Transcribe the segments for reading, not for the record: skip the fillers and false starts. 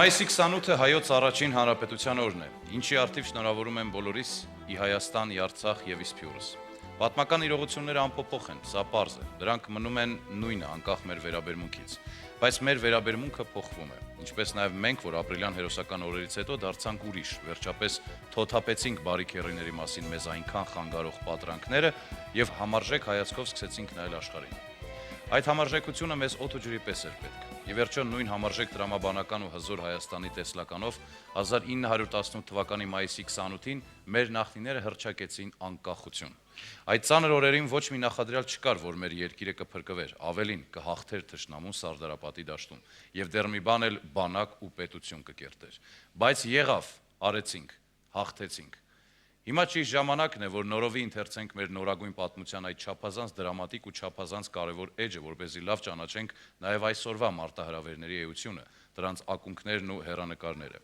Մայիսի 28-ը հայոց առաջին հանրապետության օրն է, ինչի արդիվ շնորհավորում եմ բոլորիս ի Հայաստան, ի Արցախ եւ ի Սփյուռս։ Պատմական իրողությունները անփոփոխ են, սա պարզ է, դրանք մնում են նույնը անկախ մեր վերաբերմունքից, բայց մեր վերաբերմունքը փոխվում է, ինչպես նաեւ մենք, որ ապրիլյան հերոսական օրերից հետո դարձանք ուրիշ, վերջապես թոթափեցինք բարիքերիների մասին մեզ այնքան խանգարող պատրանքները եւ համարժեք հայացքով սկսեցինք նայել աշխարհին։ Այդ համարժեքությունը մեզ օդ ու ջրի պես էր պետք։ Ի վերջո նույն համարժեք տրամաբանական ու հզոր Հայաստանի տեսլականով 1918 թվականի մայիսի 28-ին մեր նախնիները հռչակեցին անկախություն։ Այդ ծանր օրերին ոչ մի նախադրյալ չկար, որ մեր երկիրը կփրկվեր, ավելին կհաղթեր թշնամուն Սարդարապատի դաշտում, եւ դեռ մի բան էլ բանակ ու պետություն կկերտեր։ Բայց եղավ, արեցինք, հաղթեցինք։ Հիմա ճիշտ ժամանակն է, որ նորովի ընթերցենք մեր նորագույն պատմության այդ չափազանց դրամատիկ ու չափազանց կարևոր էջը, որպեսզի լավ ճանաչենք նաև այսօրվա մարտահրավերների էությունը, դրանց ակունքներն ու հեռանկարները։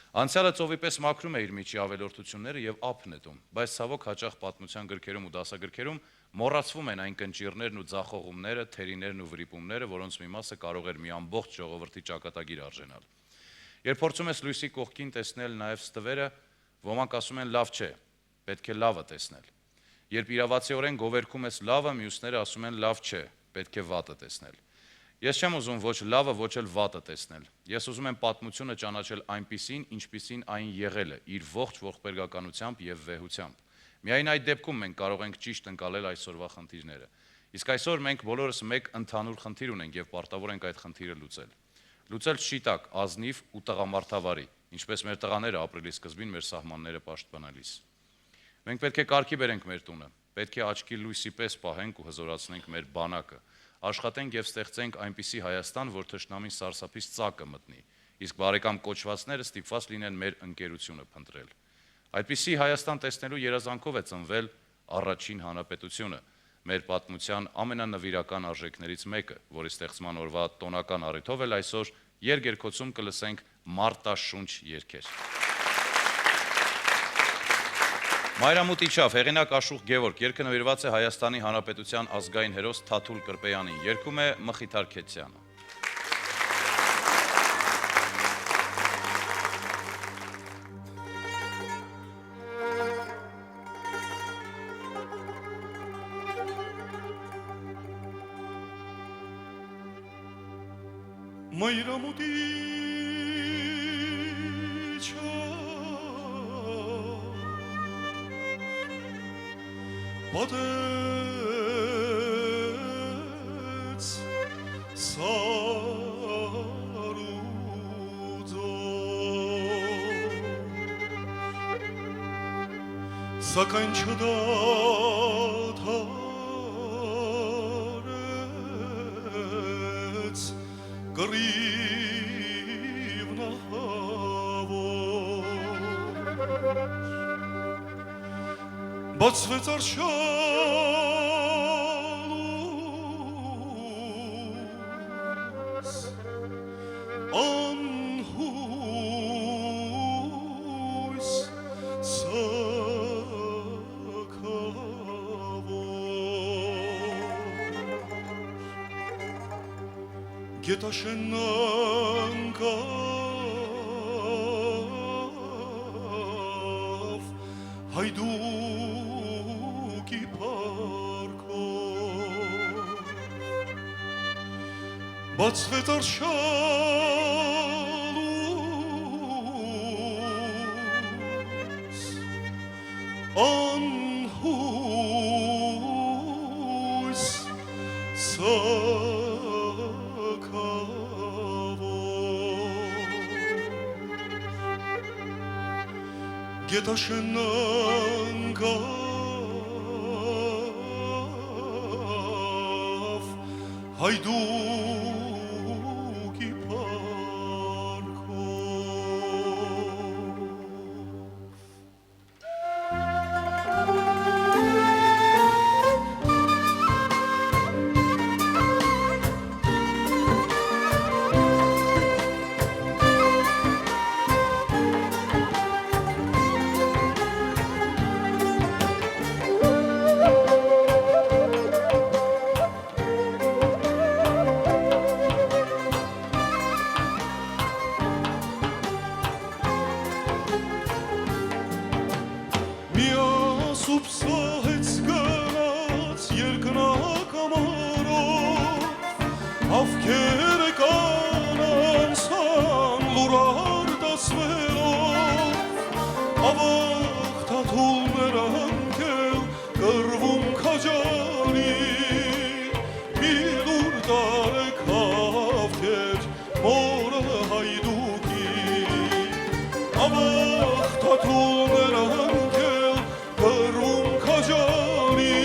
Անցյալը ծովի պես մաքրում է իր միջի ավելորդությունները եւ ափ նետում, բայց ցավոք հաճախ պատմության գրքերում ու դասագրքերում մոռացվում են այն կնճիռներն ու ձախողումները, թերիներն ու վրիպումները, որոնց մի մասը կարող էր մի ամբողջ ժողովրդի ճակատագիր արժանալ։ Երբ փորձում ես լույսի կողքին տեսնել նաև ստվերը, ոմանք ասում են լավ չէ, պետք է լավը տեսնել։ Երբ իրավացիորեն գովերքում ես լավը, մյուսները ասում են լավ չէ, պետք է վատը տեսնել։ Ես չեմ ուզում ոչ լավը, ոչ էլ վատը տեսնել։ Ես ուզում եմ պատմությունը ճանաչել այնպիսին, ինչպիսին այն եղել է, իր ողջ ողբերգականությամբ եւ վեհությամբ։ Միայն այդ դեպքում մենք կարող ենք ճիշտ ընկալել այսօրվա խնդիրները։ Իսկ այսօր մենք բոլորս մեկ ընդհանուր խնդիր ունենք եւ պարտավոր ենք այդ խնդիրը լուծել։ Լուծել շիտակ, ազնիվ ու տղամարդավարի, ինչպես մեր տղաները ապրիլի սկզբին մեր սահմանները պաշտպանելիս։ Մենք պետք է կարգի բերենք մեր տունը, պետք է աչքի լույսի պես պահենք ու հզորացնենք մեր բանակը, աշխատենք եւ ստեղծենք այնպիսի Հայաստան, որ թշնամին սարսափից ծակը մտնի, իսկ բարեկամ կոչվածները ստիպված լինեն մեր ընկերությունը փնտրել։ Այդպիսի Հայաստան տեսնելու երազանքով է ծնվել առաջին հանրապետությունը, մեր պատմության ամենանվիրական արժեքներից մեկը, որի ստեղծման օրվա տոնական առիթով էլ այսօր երգերքոցում կլսենք մարտաշունչ երգեր։ Մայրամուտ իջավ, հեղինակ Աշուխ Գևորգ, երգը նվիրված է Հայաստանի Հանրապետության ազգային հերոս Թաթուլ Կրպեյանին, երգում է Մխիթար Քեթյանը։ Մայրամուտ պատեց սարուձով, սակայն չդադարեց կռիվ նահավոր, բացվեց արշալուց, անհույս սաքավոր, գետաշեն անկավ հայդուկի պարկով, բացվեց արշալուց, անհույս գետաշեն անկավ հայդուկի պարկով։ սուպսահեց գնաց երկնակ ամարով, ավքերը կանանցան լուրար դասվելով, ավաղթաթուլներ անկել կրվում քաջարի, մի լուր տարեք ավքեր մորը հայդուկի, ավաղթաթուլներ անկել կրվում քաջարի,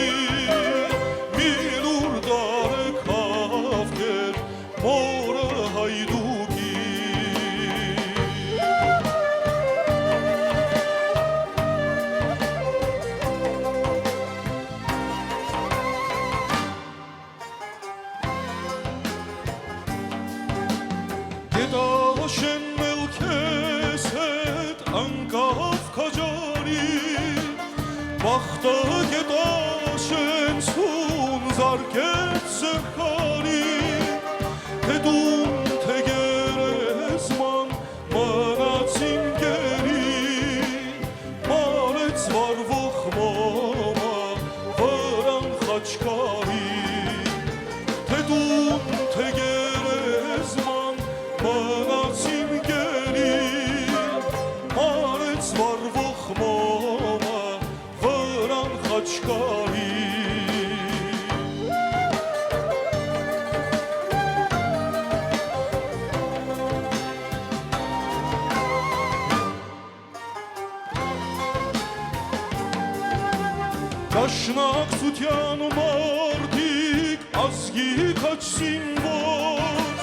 մի լուր տարեք ավքեր մորը հայդուկի. Գետաշեն մելքես հետ անկավ քաջարի, բախտը գետաշեն ցուն զարկեց զրխարի, թե դուն թե գերեզման մնացին գերին, մարեց վարվող մոմա վրան խաչքարի, թե դուն թե գերեզման մնացին գերին, մարեց վարվող մոմա վրան խաչքարի. Դաշնակցության մարդիկ ազգի քաջին ոչ,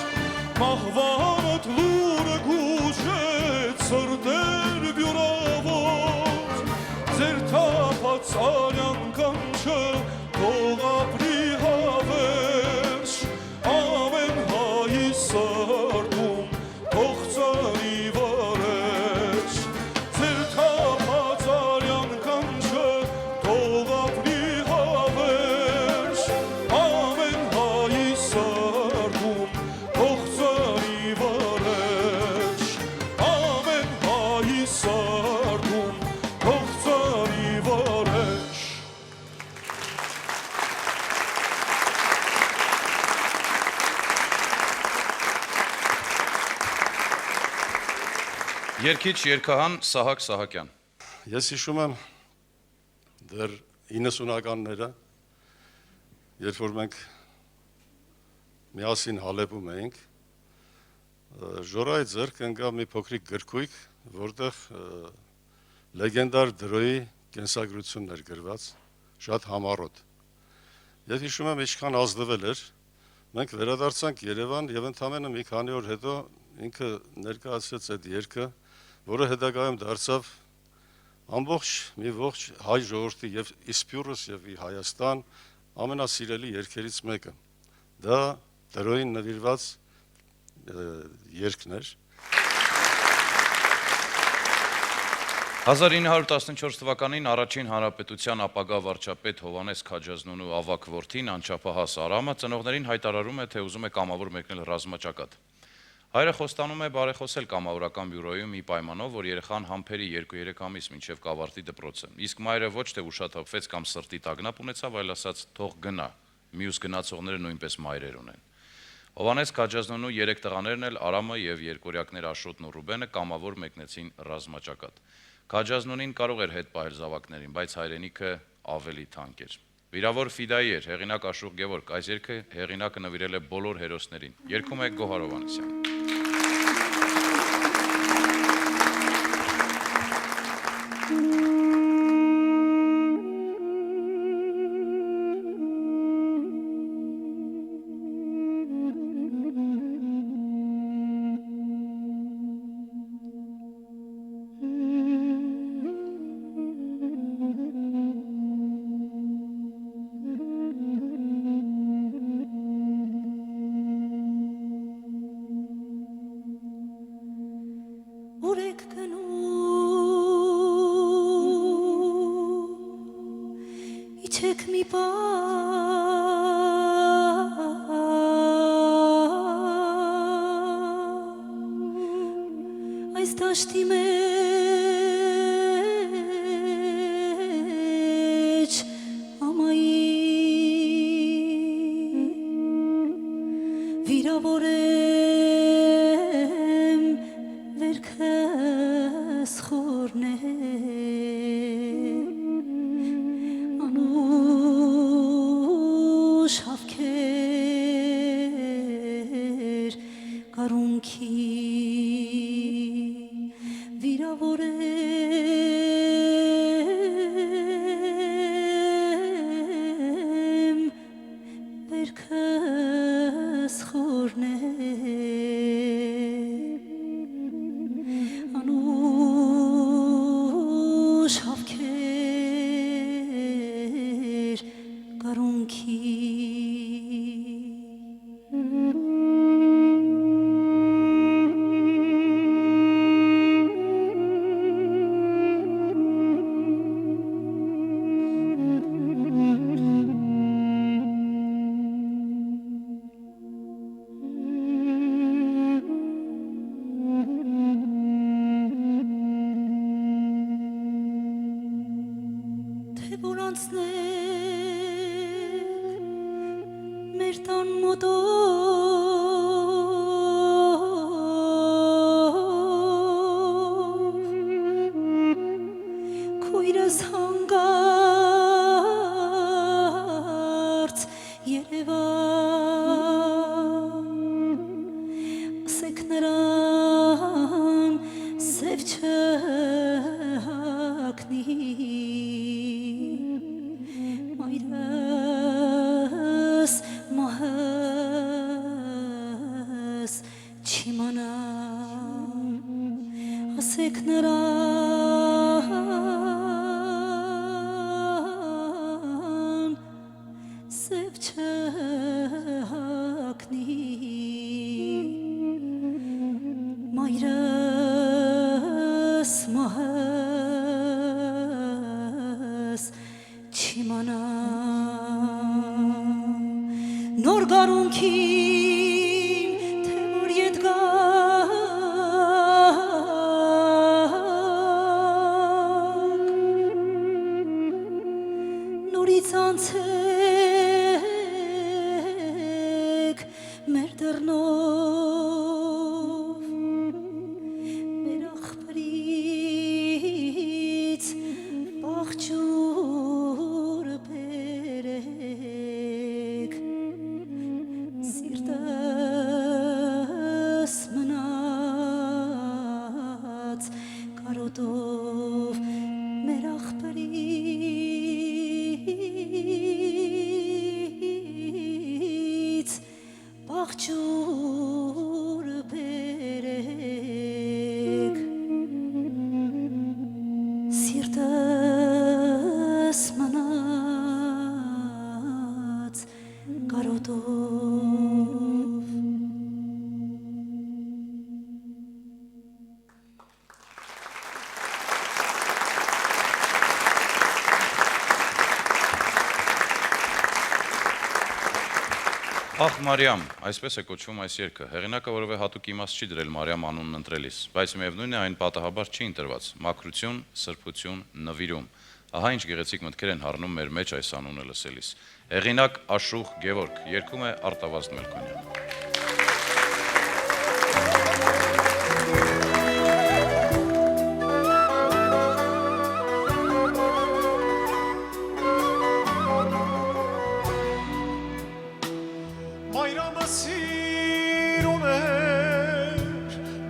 մահվանդ լուրը գուշեց սրտեր բյուրավոր, ձեր թափած արյան կանչը թող ապրի հավերժ, ամեն հայի սրտում թող ծնի վարեժ, ձեր թափած արյան կանչը թող ապրի հավերժ, ամեն հայի սրտում թող ծնի վարեժ, ամեն հայի սրտում թող ծնի վարեժ. Երգիչ երգահան Սահակ Սահակյան. Ես հիշում եմ դեռ 90-ականները, երբ որ մենք միասին Հալեբում էինք, Ժորայի ձեռք ընկավ մի փոքրիկ գրքույկ, որտեղ լեգենդար դրոյի կենսագրությունն էր գրված, շատ համառոտ։ Ես հիշում եմ ինչքան ազդվել էր, մենք վերադարձանք Երևան եւ ընդամենը մի քանի օր հետո ինքը ներկայացրեց այդ երգը, որը հետագայում դարձավ ամբողջ մի ողջ հայ ժողովրդի եւ Իսպյուրոս եւ Հայաստան ամենասիրելի երգերից մեկը։ Դա դրոյին նվիրված երգն էր։ 1914 թվականին առաջին հանրապետության ապագա վարչապետ Հովհաննես Քաջազնունու ավագ որդին անչափահաս Արամը ծնողներին հայտարարում է, թե ուզում է կամավոր մեկնել ռազմաճակատ։ Հայրը խոստանում է բարեխոսել կամավորական բյուրոյում մի պայմանով, որ երեխան համբերի 2-3 ամիս մինչև կավարտի դպրոցը։ Իսկ մայրը ոչ թե ուշաթափվեց կամ սրտի տագնապ ունեցավ, այլ ասաց թող գնա, մյուս գնացողները նույնպես մայրեր ունեն։ Հովհաննես Քաջազնունու 3 տղաներն էլ Արամը եւ երկորյակներ Աշոտն ու Ռուբենը կամավոր մեկնեցին ռազմաճակատ։ Քաջազնունին կարող էր հետ պահել զավակներին, բայց հայրենիքը ավելի թանկ էր։ Վիրավոր Ֆիդայի էր, հեղինակ Աշոտ Գևորգ, այս երգը հեղինակը նվիրել է բոլոր հերոսներին։ Երգում է Գոհար Հովհաննիսյանը։ Take me by այս դաշտի մեջ խորն է անուշ հավքեր կարունքի վիրավորեմ վերքս խորն է անուշ հավքեր կարունքի մեր տան մոտով քույրս հանգարց երևա ասեք նրան սև չհակնի մայրս մահս չիմանա ասեք նրան սև չհակնի մայրս մահս չիմանա նոր գարունքին թե որ ետ գաք նորից անցեք մեր դռնով մեր աղբրից բաղջուր բերեք սիրտս մնաց կարոտով մեր աղբրից բաղջուր բերեք սիրտս մնաց կարոտով Ախ Մարիամ, այսպես է կոչվում այս երգը։ Հեղինակը որևէ հատուկ իմաստ չի դրել Մարիամ անունն ընտրելիս, բայց միևնույն է այն պատահաբար չի ընտրված։ Մաքրություն, սրբություն, նվիրում։ Ահա ինչ գեղեցիկ մտքեր են հառնում մեր մեջ այս անունը լսելիս։ Հեղինակ Աշուխ Գևորգ, երգում է Արտավազդ Մելքոնյանը։ Մայրամը սիրուն էր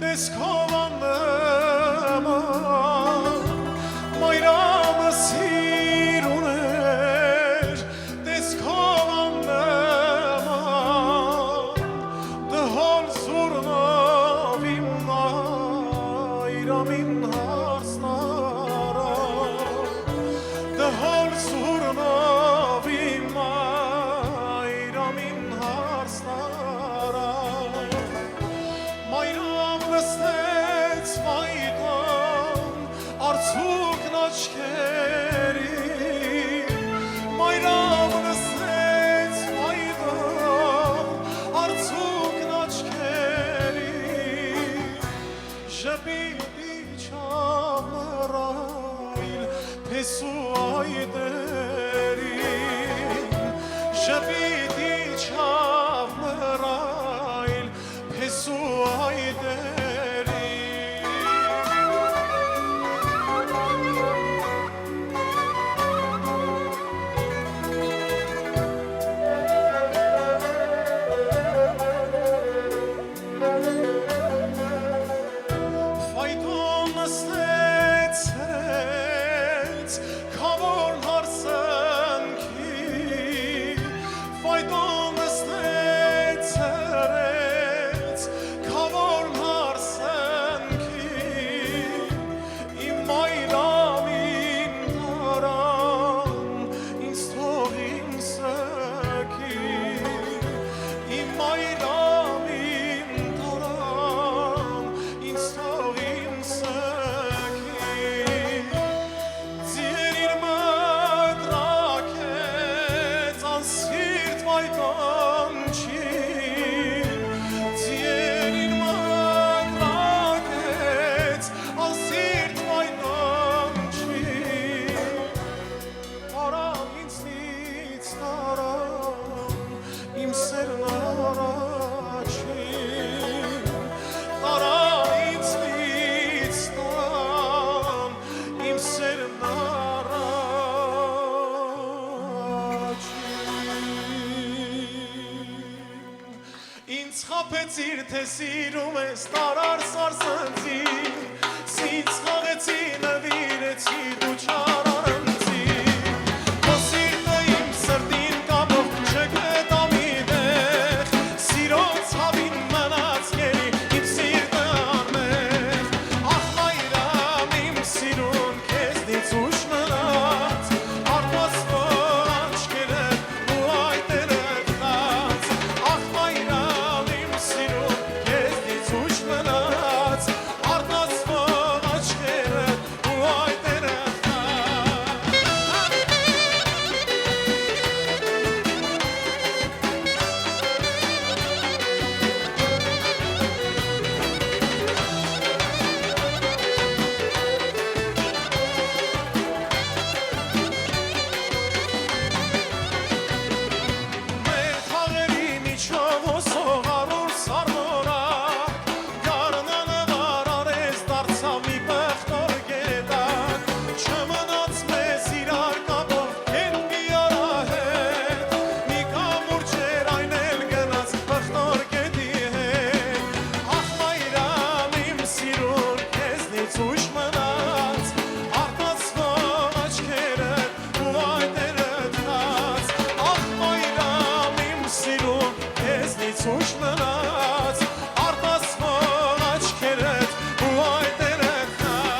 տեսքով աննման Մայրամը սիրուն էր տեսքով աննման Դհոլ զուրնով իմ մայրամին հարսնարա Դհոլ զուրնով իմ մայրամին Մայրամ նստեց վայտան արցուկն աչքերին Մայրամ նստեց վայտան արցուկն աչքերին Ժպիտի չամրայլ փեսու այդերին Ժպիտի չամրայլ փեսու այդերին խփեցիր թե սիրում ես տարար սարսնձի Սից խաղեցի նվիրեցի դու չարարնձի Քո սիրտը իմ սրտին կապող չգտա մի տեղ Սիրո ցավին մնաց գերի իմ սիրտը անմեղ Ախ մայրամ իմ սիրուն քեզնից ուշ մնաց Արտասվող աչքերդ ու այտերդ խած Ախ մայրամ իմ սիրուն քեզնից ուշ մնաց Արտասվող աչքերդ ու այտերդ Մեր խաղերի միջով հոսող առուր սարմորա Գարնանավար արես դարձավ մի պեղտոր գետակ Չմնաց մեզ իրար կապող կենպի արահետ Մի կամուրջ էր այն էլ գնաց պեղտոր գետի հետ Ախ մայրամ իմ սիրուն քեզնից ուշ մնաց Արտասվող աչքերդ ու այտերդ խած Ախ մայրամ իմ սիրուն քեզնից ուշ մնաց Արտասվող աչքերդ ու այտերդ խած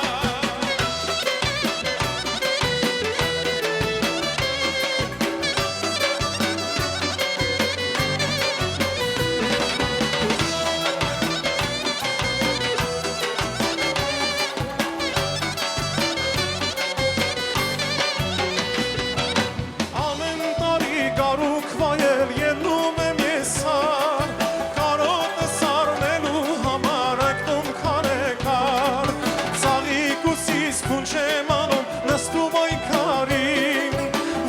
Ամեն տարի գարուկ վայել ելնում եմ ես սար Կարոտը սարնելու համար ակտում քարեկար Ծաղիկ ու սիս քուն չեմ անում նստում այն քարին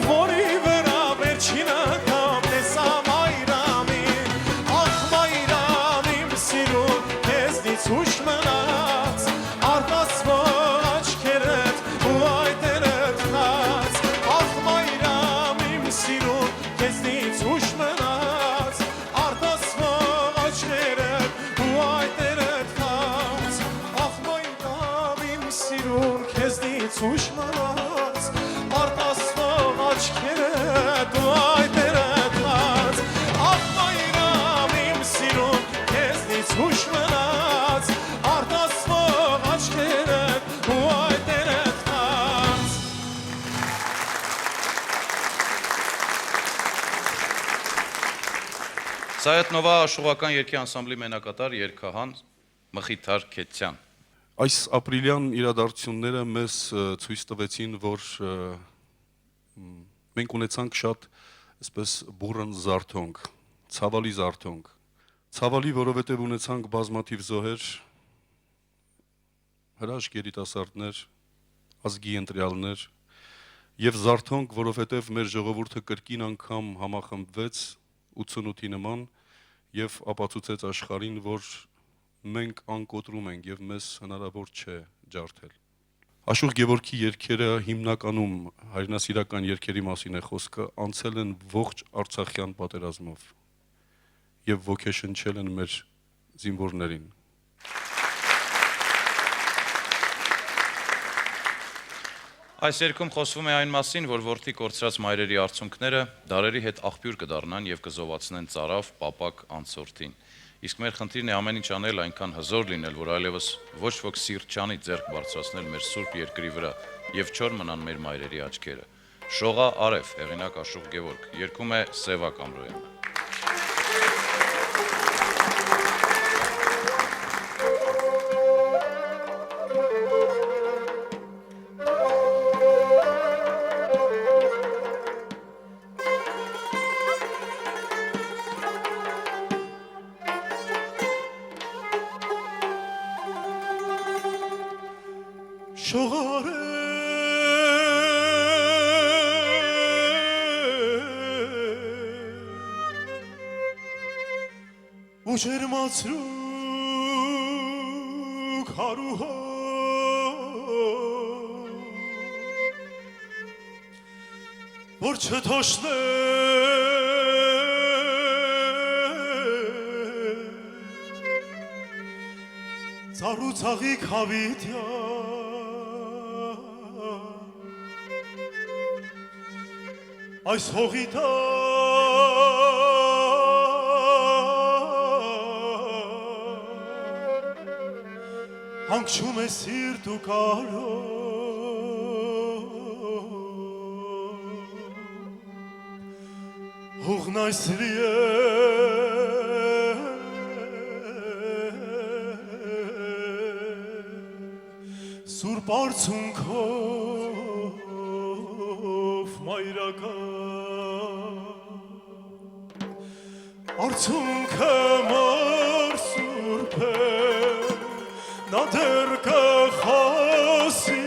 Որի վրա վերջին անգամ տեսա մայրամին Ախ մայրամ իմ սիրուն քեզնից ուշ մնաց Արտասվող աչքերդ ու այտերդ խած Ախ մայրամ իմ սիրուն քեզնից ուշ մնաց Արտասվող աչքերդ ու այտերդ խած Ախ մայրամ իմ սիրուն քեզնից ուշ մնաց Արտասվող աչքերդ ու այտերդ խած Ախ մայրամ իմ սիրուն քեզնից ուշ մնաց Արտասվող աչքերդ ու այտերդ խած Սայեթնովա աշխուղական երգի անսամբլի մենակատար երգահան Մխիթար Քեթյան Այս ապրիլյան իրադարձությունները մեզ ցույց տվեցին, որ մենք ունեցանք շատ այսպես բուրըն զարթոնք, ցավալի զարթոնք։ Ցավալի, որովհետև ունեցանք բազմաթիվ զոհեր, հրաշք երիտասարդներ, ազգի ընտրյալներ, եւ զարթոնք, որովհետև մեր ժողովուրդը կրկին անգամ համախմբվեց 88-ի նման եւ ապացուցեց աշխարհին, որ մենք անկոտրում ենք եւ մեզ հնարավոր չէ ջարդել։ Աշուղ Գևորգի երգերը հիմնականում հայրենասիրական երգերի մասին է խոսքը, անցել են ողջ Արցախյան պատերազմով եւ ոգեշնչել են մեր զինվորներին։ Այս երգում խոսվում է այն մասին, որ որդի կորցրած մայրերի արցունքները դարերի հետ աղբյուր կդառնան եւ կզովացնեն ծարավ, պապակ, անցորդին։ Իսկ մեր խնդիրն է ամեն ինչ անել այնքան հզոր լինել, որ այլևս ոչ ոք սիրտ չանի ձեռք բարձրացնել մեր սուրբ երկրի վրա եւ չոր մնան մեր մայրերի աչքերը։ Շողա արև, հեղինակ Աշուղ Գևորգ, երգում է Սևակ Ամրոյանը։ Շողարե ու ջերմացրու քարուհո որ չթոշնե ցուցաղի խավիթյա այս հողի հանգչում է սիրտ ու կարո հողն այսրի է սուրբ արցունքով մայրական արցունքը մոր սուրբ է նա դեռ կխոսի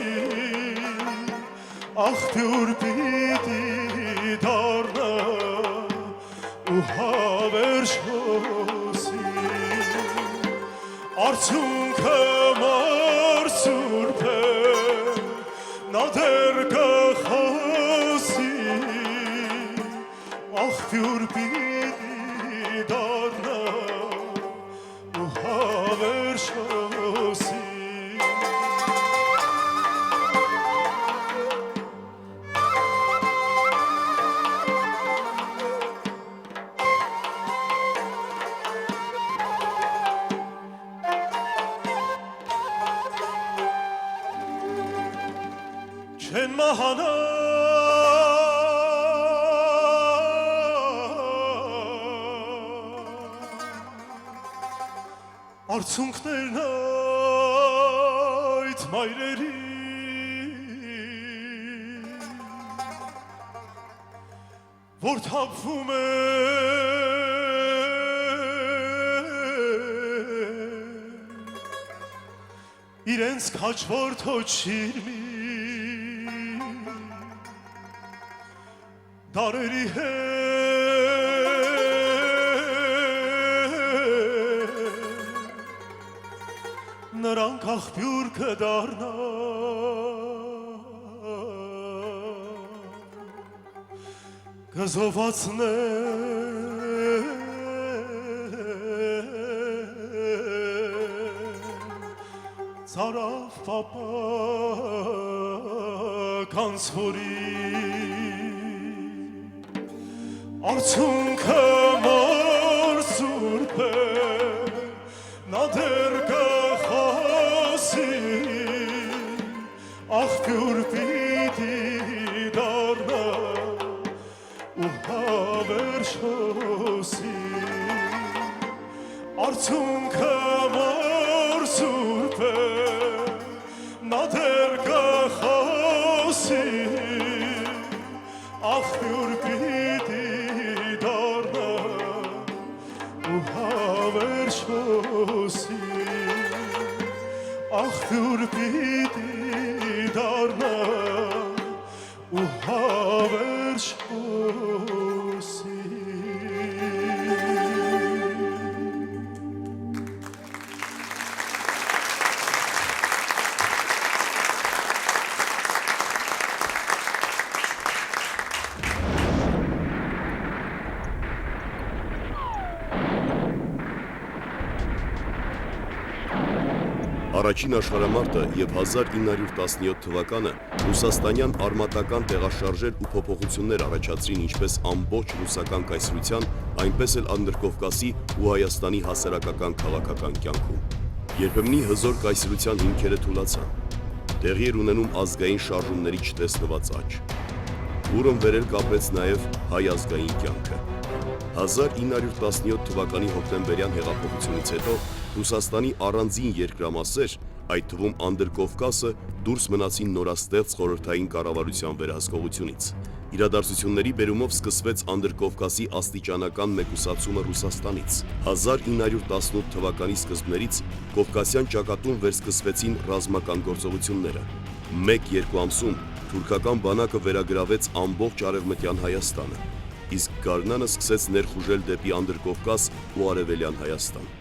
աղբյուր պիտի դառնա ու հավերժ հոսի արցունքը մոր սուրբ է նա դեռ կխոսի աղբյուր պիտի դառնա ու հավերժ հոսի չեն մահանա արցունքներն այդ մայրերի որ թափվում է իրենց քաջվոր թոչիրմի դարերի նրանք աղբյուր կդառնա կզովացնեն ծարավ պապական սորի արցունքը մոր սուրբ է նա դեռ կխոսի աղբյուր պիտի դառնա ու հավերժ հոսի արցունքը մոր սուրբ է նա դեռ կխոսի աղբյուր պիտի հավերժ հոսի աղբյուր պիտի դառնա ու հավերժ հոսի Առաջին աշխարհամարտը եւ 1917 թվականը ռուսաստանյան արմատական տեղաշարժեր ու փոփոխություններ առաջացրին ինչպես ամբողջ ռուսական կայսրության, այնպես էլ Անդրկովկասի ու Հայաստանի հասարակական քաղաքական կյանքում։ Երբեմնի հզոր կայսրության հիմքերը թուլացան։ Տեղի էր ունենում ազգային շարժումների չտեսնված աճ։ Ուրըն վերել կապեց նաեւ հայ ազգային կյանքը։ 1917 թվականի հոկտեմբերյան հեղափոխությունից հետո Ռուսաստանի առանձին երկրամասեր, այդ թվում Անդրկովկասը, դուրս մնացին նորաստեղծ խորհրդային կառավարության վերահսկողությունից։ Իրադարձությունների բերումով սկսվեց Անդրկովկասի աստիճանական մեկուսացումը Ռուսաստանից։ 1918 թվականի սկզբներից Կովկասյան ճակատում վերսկսվեցին ռազմական գործողությունները։ 1-2 ամսում թուրքական բանակը վերագրավեց ամբողջ արևմտյան Հայաստանը, իսկ գարնանը սկսեց ներխուժել դեպի Անդրկովկաս ու արևելյան Հայաստան։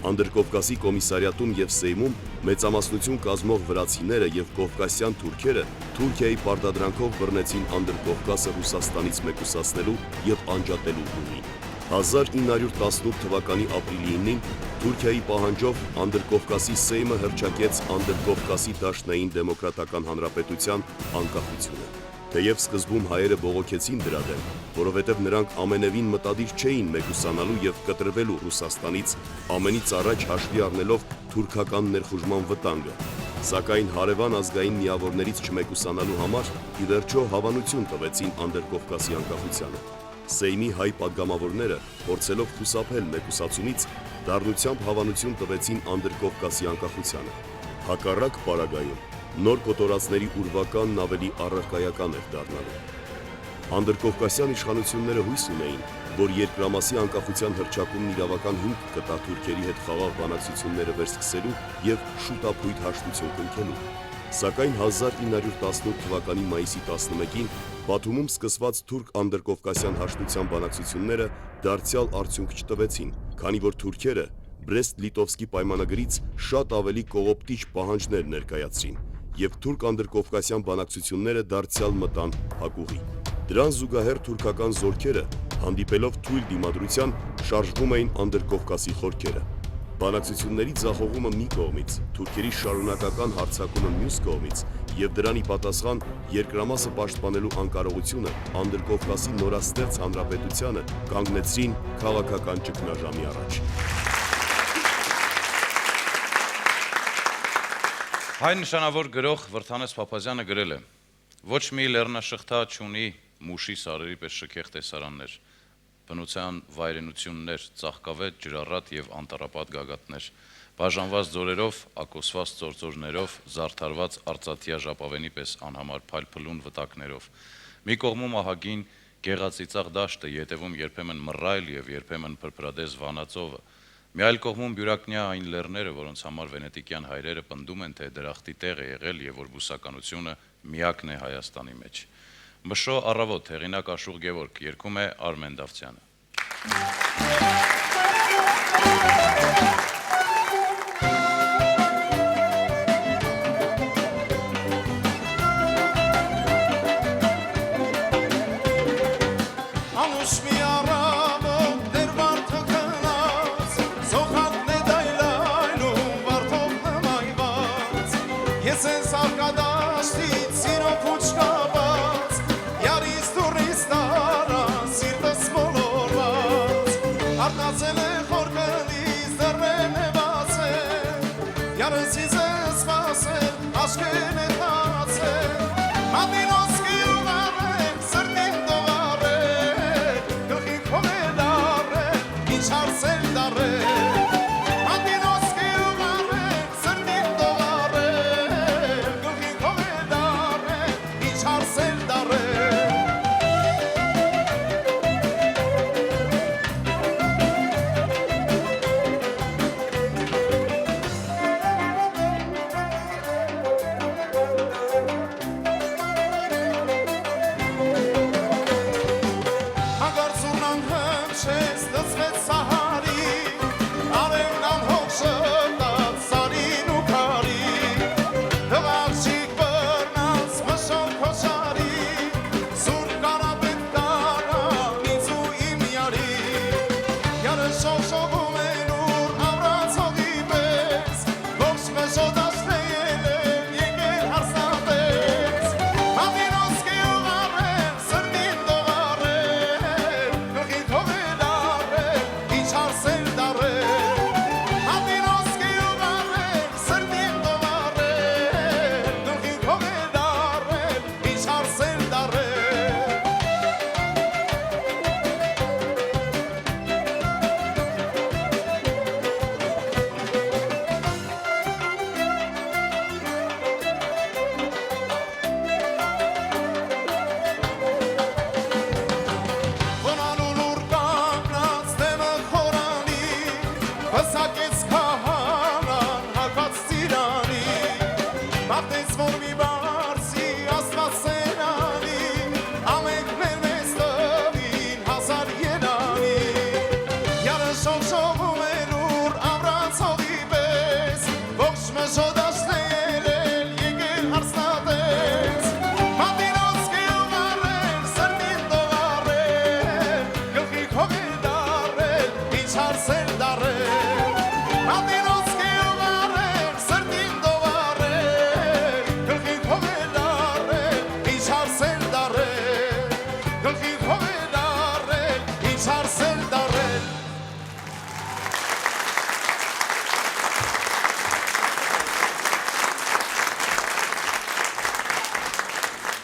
Անդրկովկասի կոմիսարիատում եւ Սեյմում մեծամասնություն կազմող վրացիները եւ կովկասյան թուրքերը Թուրքիայի պարտադրանքով բռնեցին Անդրկովկասը Ռուսաստանից մեկուսացնելու եւ անջատելու ուղին։ 1918 թվականի ապրիլի 9-ին Թուրքիայի պահանջով Անդրկովկասի Սեյմը հռչակեց Անդրկովկասի Դաշնային Դեմոկրատական Հանրապետության անկախությունը։ Թեև սկզբում հայերը բողոքեցին դրա դեմ, որովհետև նրանք ամենևին մտադիր չէին մեկուսանալու եւ կտրվելու Ռուսաստանից, ամենից առաջ հաշվի առնելով թուրքական ներխուժման վտանգը, սակայն հարևան ազգային միավորներից չմեկուսանալու համար ի վերջո հավանություն տվեցին Անդրկովկասի անկախությանը։ Սեյմի հայ падգամավորները, փորձելով խուսափել մեկուսացումից, դառնությամբ հավանություն տվեցին Անդրկովկասի անկախությանը։ Հակառակ պարագայում նոր կոտորածների ուրվականն ավելի առարկայական էր դառնալու։ Անդրկովկասյան իշխանությունները հույս ունեին, որ երկրամասի անկախության հռչակումն իրավական հիմք կտա թուրքերի հետ խաղաղ բանակցությունները վերսկսելու եւ շուտապույտ հաշտություն կնքելու։ Սակայն 1918 թվականի մայիսի 11-ին Բաթումում սկսված թուրք-անդրկովկասյան հաշտության բանակցությունները դարձյալ արդյունք չտվեցին, քանի որ թուրքերը Բրեստ-Լիտովսկի պայմանագրից շատ ավելի կողոպտիչ պահանջներ ներկայացրին, եւ թուրք-անդրկովկասյան բանակցությունները դարձյալ մտան փակուղի։ Դրան զուգահեռ թուրքական զորքերը, հանդիպելով թույլ դիմադրության, շարժվում էին Անդրկովկասի խորքերը։ Բանակցությունների ձախողումը մի կողմից, թուրքերի շարունակական հարձակումը մյուս կողմից եւ դրանի պատասխան երկրամասը պաշտպանելու անկարողությունը Անդրկովկասի նորաստեղծ հանրապետությանը կանգնեցրին քաղաքական ճգնաժամի առաջ։ Հայ նշանավոր գրող Վրթանես Փափազյանը գրել է. ոչ մի լեռնաշղթա չունի մուշի սարերի պես շքեղ տեսարաններ, բնության վայրենություններ, ծաղկավետ, ջրառատ եւ անտառապատ գագաթներ, բաժանված ձորերով, ակոսված ծործորներով, զարդարված արծաթյա ժապավենի պես անհամար փայլփլուն վտակներով։ Մի կողմում ահագին գեղածիծաղ դաշտը, ետևում երբեմն մռայլ եւ երբեմն փրփրադես վանածովը։ Մի այլ կողմում բյուրակնյա այն լեռները, որոնց համար վենետիկյան հայրերը պնդում են, թե դրախտի տեղ է եղել եւ որ բուսականությունը միակն է Հայաստանի մեջ։ Մշո առավոտ, հեղինակ Աշուղ Գևորգ, երգում է Արմեն Դավթյանը։ Արտացել է խորկնից դրվեն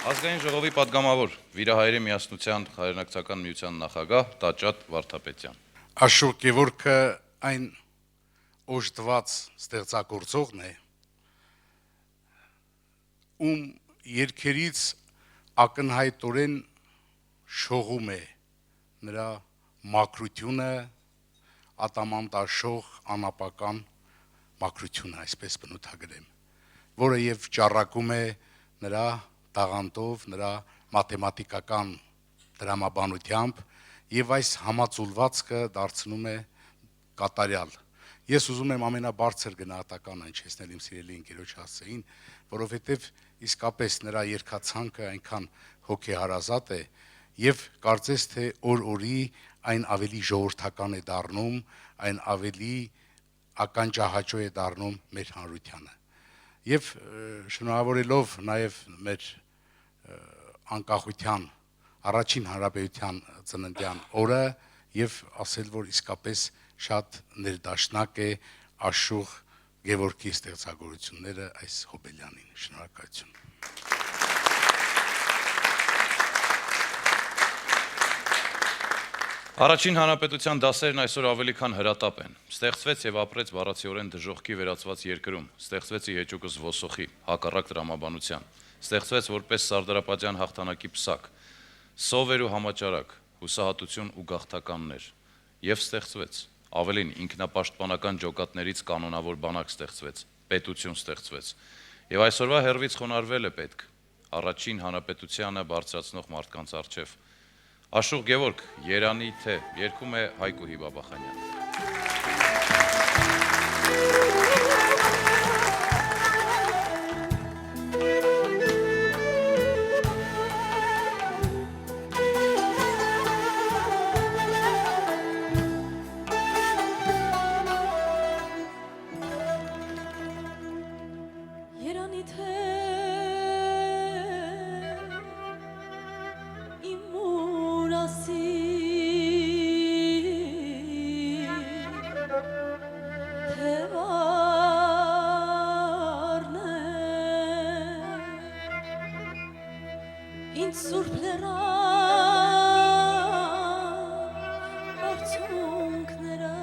Ազգային ժողովի падգամավոր Վիրահայերի միասնության հայրենակցական միության նախագահ Տաճատ Վարդապետյան։ Աշոտ Գևորգը այն օժտված ստեղծագործողն է, ում երգերից ակնհայտորեն շողում է նրա մաքրությունը, ատամանդաշող անապական մաքրությունը, այսպես բնութագրեմ, որը եւ ճառակում է նրա տաղանդով, նրա մաթեմատիկական դրամաբանությամբ եւ այս համաձուլվածքը դարձնում է կատարյալ։ Ես ուզում եմ ամենաբարձր գնահատական հնչեցնել իմ սիրելի ընկերոջ հասցեին, որովհետեւ իսկապես նրա երգացանկը այնքան հոգեհարազատ է եւ կարծես թե օր-օրի այն ավելի ժողովրդական է դառնում, այն ավելի ականջահաճո է դառնում մեր հանրությանը։ Եվ շնորհավորելով նաև մեր անկախության առաջին հանրապետության ծննդյան օրը եւ ասել, որ իսկապես շատ ներդաշնակ է Աշուղ Գևորգի ստեղծագործությունները այս Հոբելյանին։ Շնորհակալություն։ Առաջին հանրապետության դասերն այսօր ավելի քան հրատապ են։ Ստեղծվեց եւ ապրեց բառացիորեն դժոխքի վերածված երկրում, ստեղծվեց ի հեճուկս ոսոխի, հակառակ տրամաբանության, ստեղծվեց որպես Սարդարապետյան հաղթանակի պսակ, սովեր ու համաճարակ, հուսահատություն ու գաղթականներ, եւ ստեղծվեց, ավելին ինքնապաշտպանական ջոկատներից կանոնավոր բանակ ստեղծվեց, պետություն ստեղծվեց, եւ այսօրվա հերվից խոնարհվել է պետք, առաջին հանրապետությանը բարձրացնող մարդկանց առջև։ Աշուղ Գևորգ, Երանի թե, երգում է Հայկուհի Բաբախանյան։ Երանի թե իմ մուրասի թե վարնե ինձ սուրբ լերա բարձունքները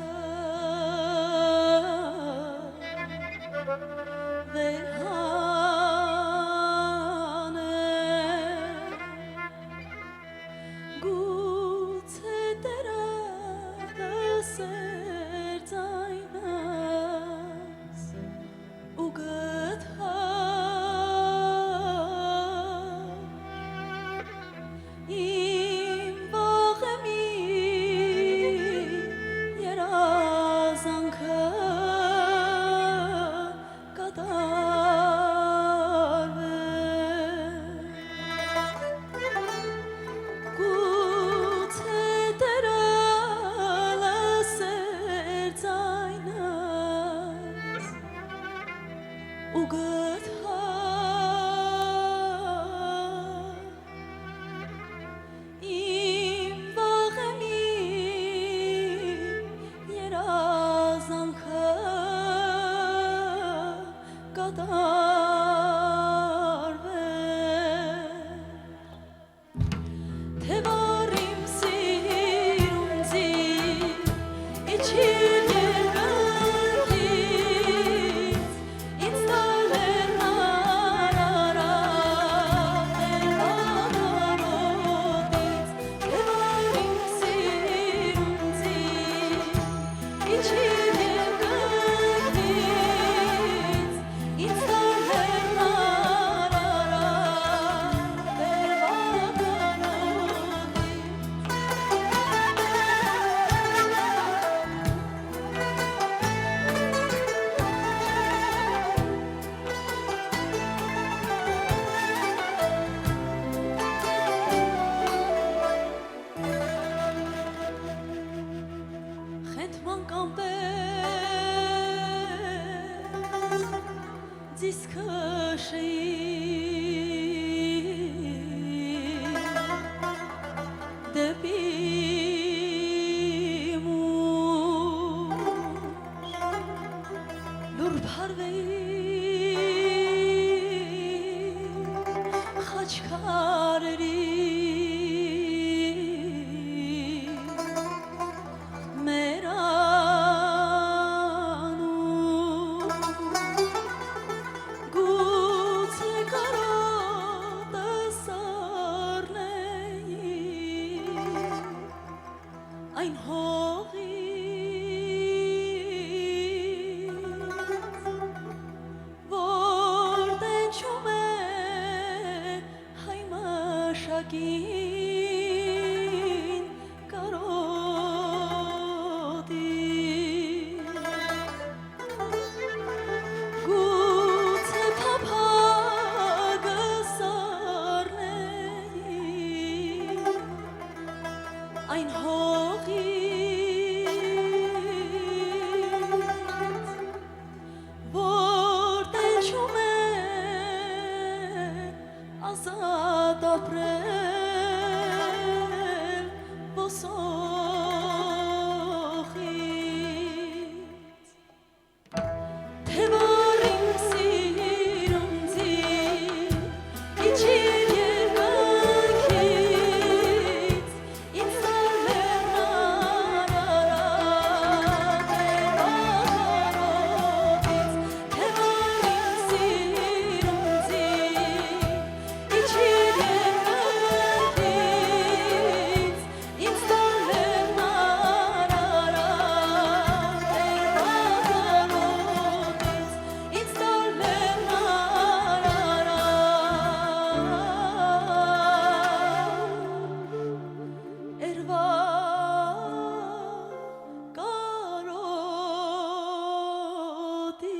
աչքարերի մեր անուն գուցե կարոտս առնեի այն հողից որ տենչում է հայ մաշակին կարոտի գուցե փափագս առնեի այն հողից որ տենչում է ազատ ապրել ոսոխից թե որ իմ սիրունձի իջիր երկնքից ինձ լեռնար արարատ երբարոտից թե որ իմ սիրունձի իջիր երկնքից ինձ լեռնար արարատ երբարոտից ինձ լեռնար արարատ Երվա կարոտի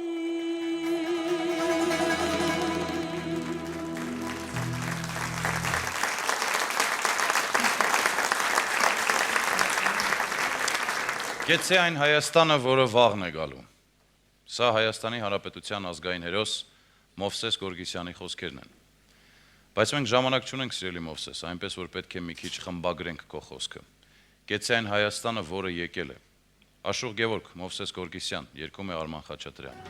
Գեցե այն Հայաստանը, որը վաղն է գալու։ Սա Հայաստանի Հանրապետության ազգային հերոս Մովսես Գորգիսյանի խոսքերն են։ Բայց մենք ժամանակ չունենք, սիրելի Մովսես, այնպես որ պետք է մի քիչ խմբագրենք քո խոսքը։ Գեցե այն Հայաստանը, որը եկել է։ Աշուղ Գևորգ, Մովսես Գորգիսյան, երգում է Արման Խաչատրյանը։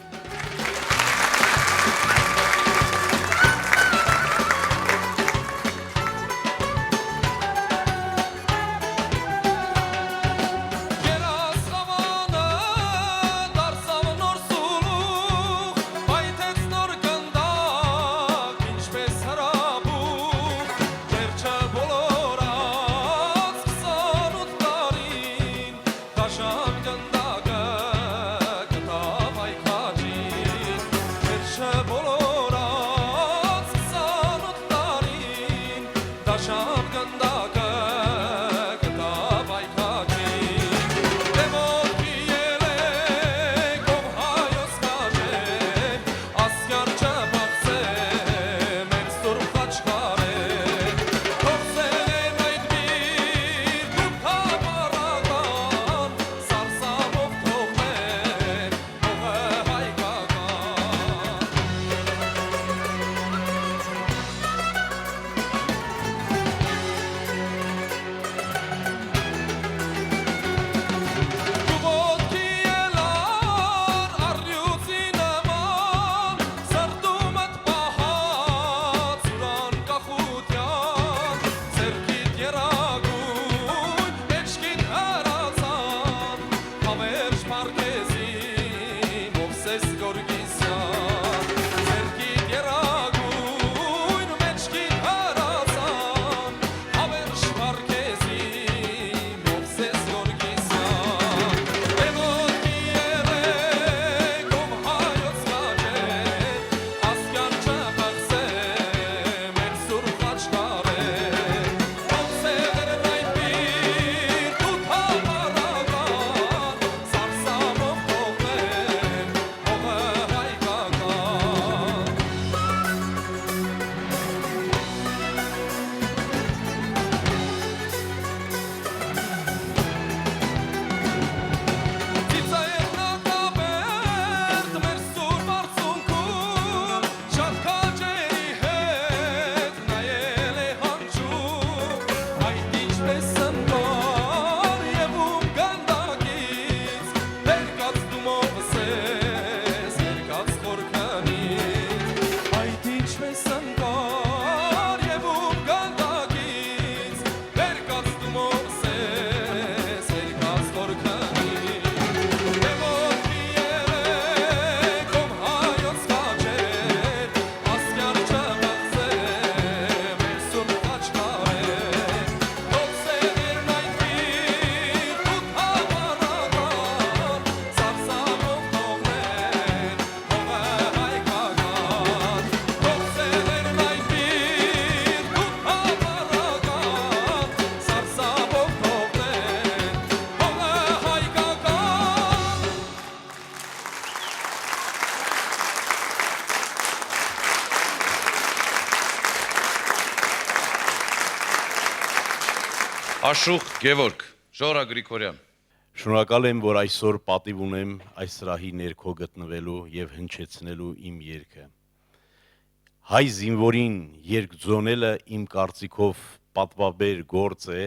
Երասխավանը դարձավ նոր սուլուխ, պայթեց նոր գնդակ, ինչպես հրաբուխ, վերջը բոլորած 28 տարին, դաշան գնդակը գտավ այ քաջին, վերջը բոլորած Աշուխ Գևորգ, Ժորա Գրիգորյան։ Շնորհակալ եմ, որ այսօր պատիվ ունեմ այս սրահի ներքո գտնվելու եւ հնչեցնելու իմ երգը։ Հայ զինվորին երգ ձոնելը իմ կարծիքով պատվաբեր գործ է,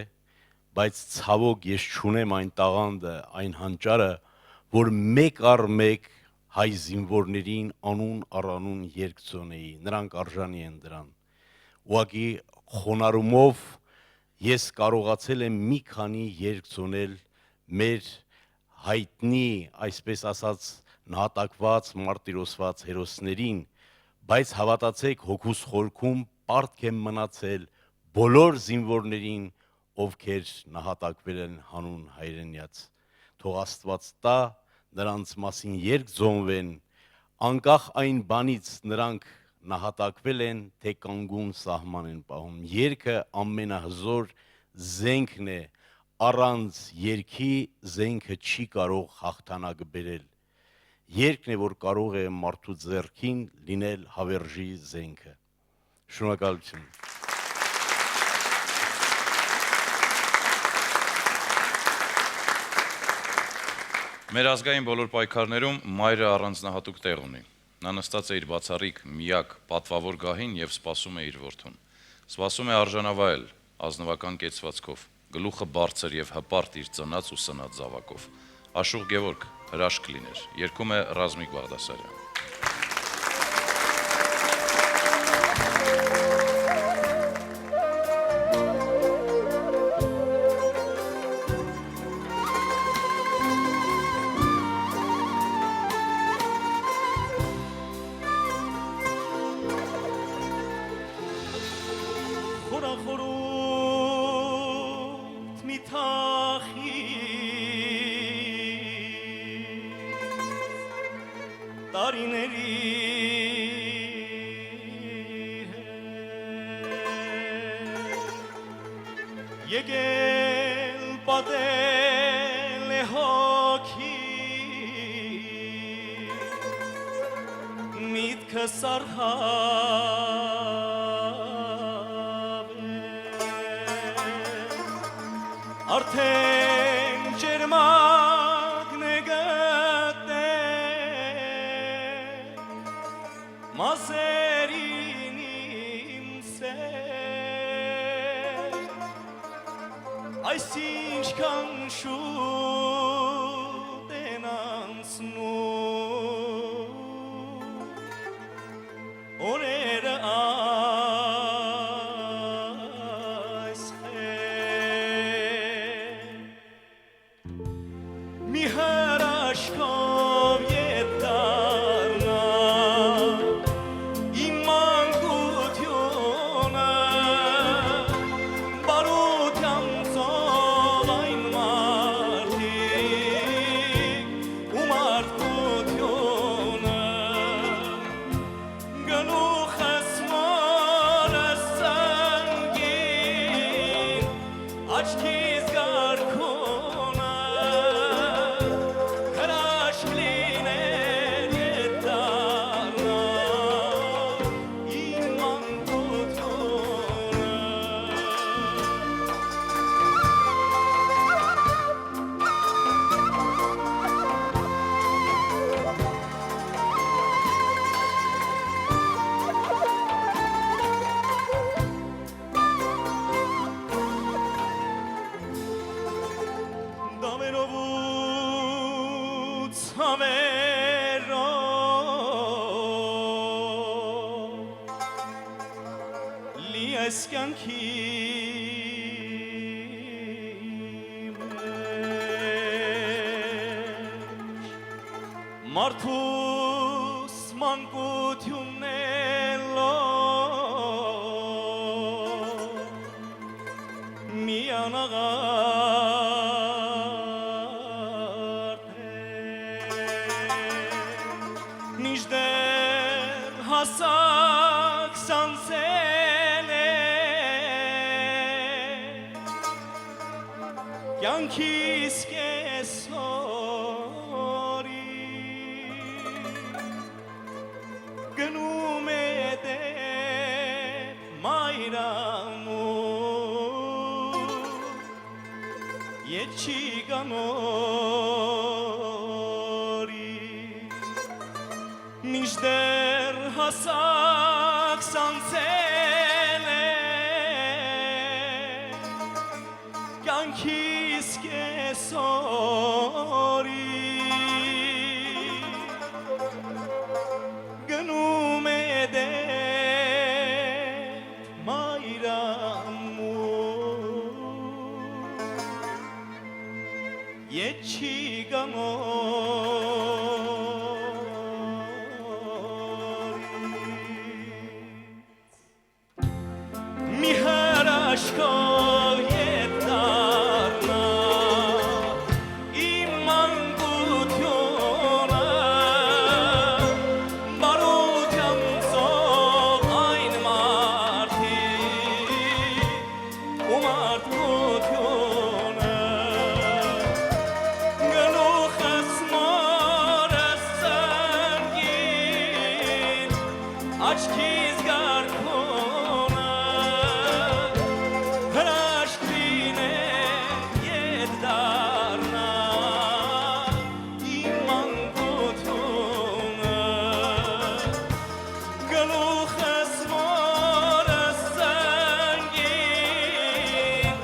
բայց ցավոք ես չունեմ այն տաղանդը, այն հանճարը, որ մեկ առ մեկ հայ զինվորներին անուն առանուն երգ ձոնեի, նրանք արժանի են դրան։ Ուղղակի խոնարհումով ես կարողացել եմ մի քանի երգ ձոնել մեր հայտնի, այսպես ասած, նահատակված, մարտիրոսված հերոսներին, բայց հավատացեք, հոգուս խորքում պարտք եմ մնացել բոլոր զինվորներին, ովքեր նահատակվել են հանուն հայրենյաց։ Թող Աստված տա նրանց մասին երգ ձոնվեն, անկախ այն բանից նրանք նահատակվել են, թե կանգուն սահման են պահում։ Երգը ամենահզոր զենքն է, առանց երգի զենքը չի կարող հաղթանակ բերել։ Երգն է, որ կարող է մարդու ձեռքին լինել հավերժի զենքը։ Շնորհակալություն։ Մեր ազգային բոլոր պայքարներում մայրը առանձնահատուկ տեղ ունի։ Նա նստած է իր բացառիկ միակ պատվավոր գահին եւ սպասում է իր որդուն։ Սպասում է արժանավայել, ազնվական կեցվածքով, գլուխը բարձր եւ հպարտ իր ծնած ու սնած զավակով։ Աշուխ Գևորգ, հրաշք լիներ, երգում է Ռազմիկ Բաղդասարյան։ խորախորոտ մի թախի տարիների եկել պատել է հոգի միտքը սարհավ արդեն ջերմակն է գտել մազերին իմ սեր այս ինչքան շուտ են անցնում օրերը այս մի հրաշքով ետ դառնա իմ մանկությունը բարությամբ ծով այն մարդիկ ու մարդկությունը գլուխս մորս սնգին աչքիս գարքունը հրաշք լիներ ետ դառնա իմ մանկությունը դավերով ու ցավերով լի այս կյանքի մեջ մարդուս մանկությունն ելով միանաղարդ միշտեր հասակ սանցել է կյանքիս կեսորի գնում է դեպ մայրամուտ Եչի գանորի Մինչդեռ հասակ սանցել է Կյանքիս կեսորի Գնում է դեպ մայրամուր Եչի գանորի Մի հրաշքով ետ դառնա Իմ մանկությունը Բարության ծով այն մարդիկ ու մարդկությունը Գլուխս մորս ծնգին Աչքիս գարքունը Հրաշքին է ետ դառնա Իմ մանկությունը Գլուխս մորս ծնգին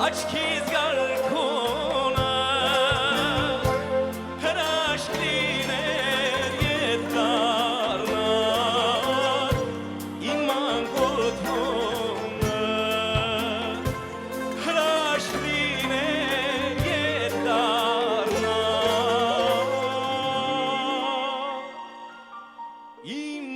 Աչքիս գարքունը Հրաշքին է ետ դառնա Իմ մանկությունը Հրաշքին է ետ դառնա Իմ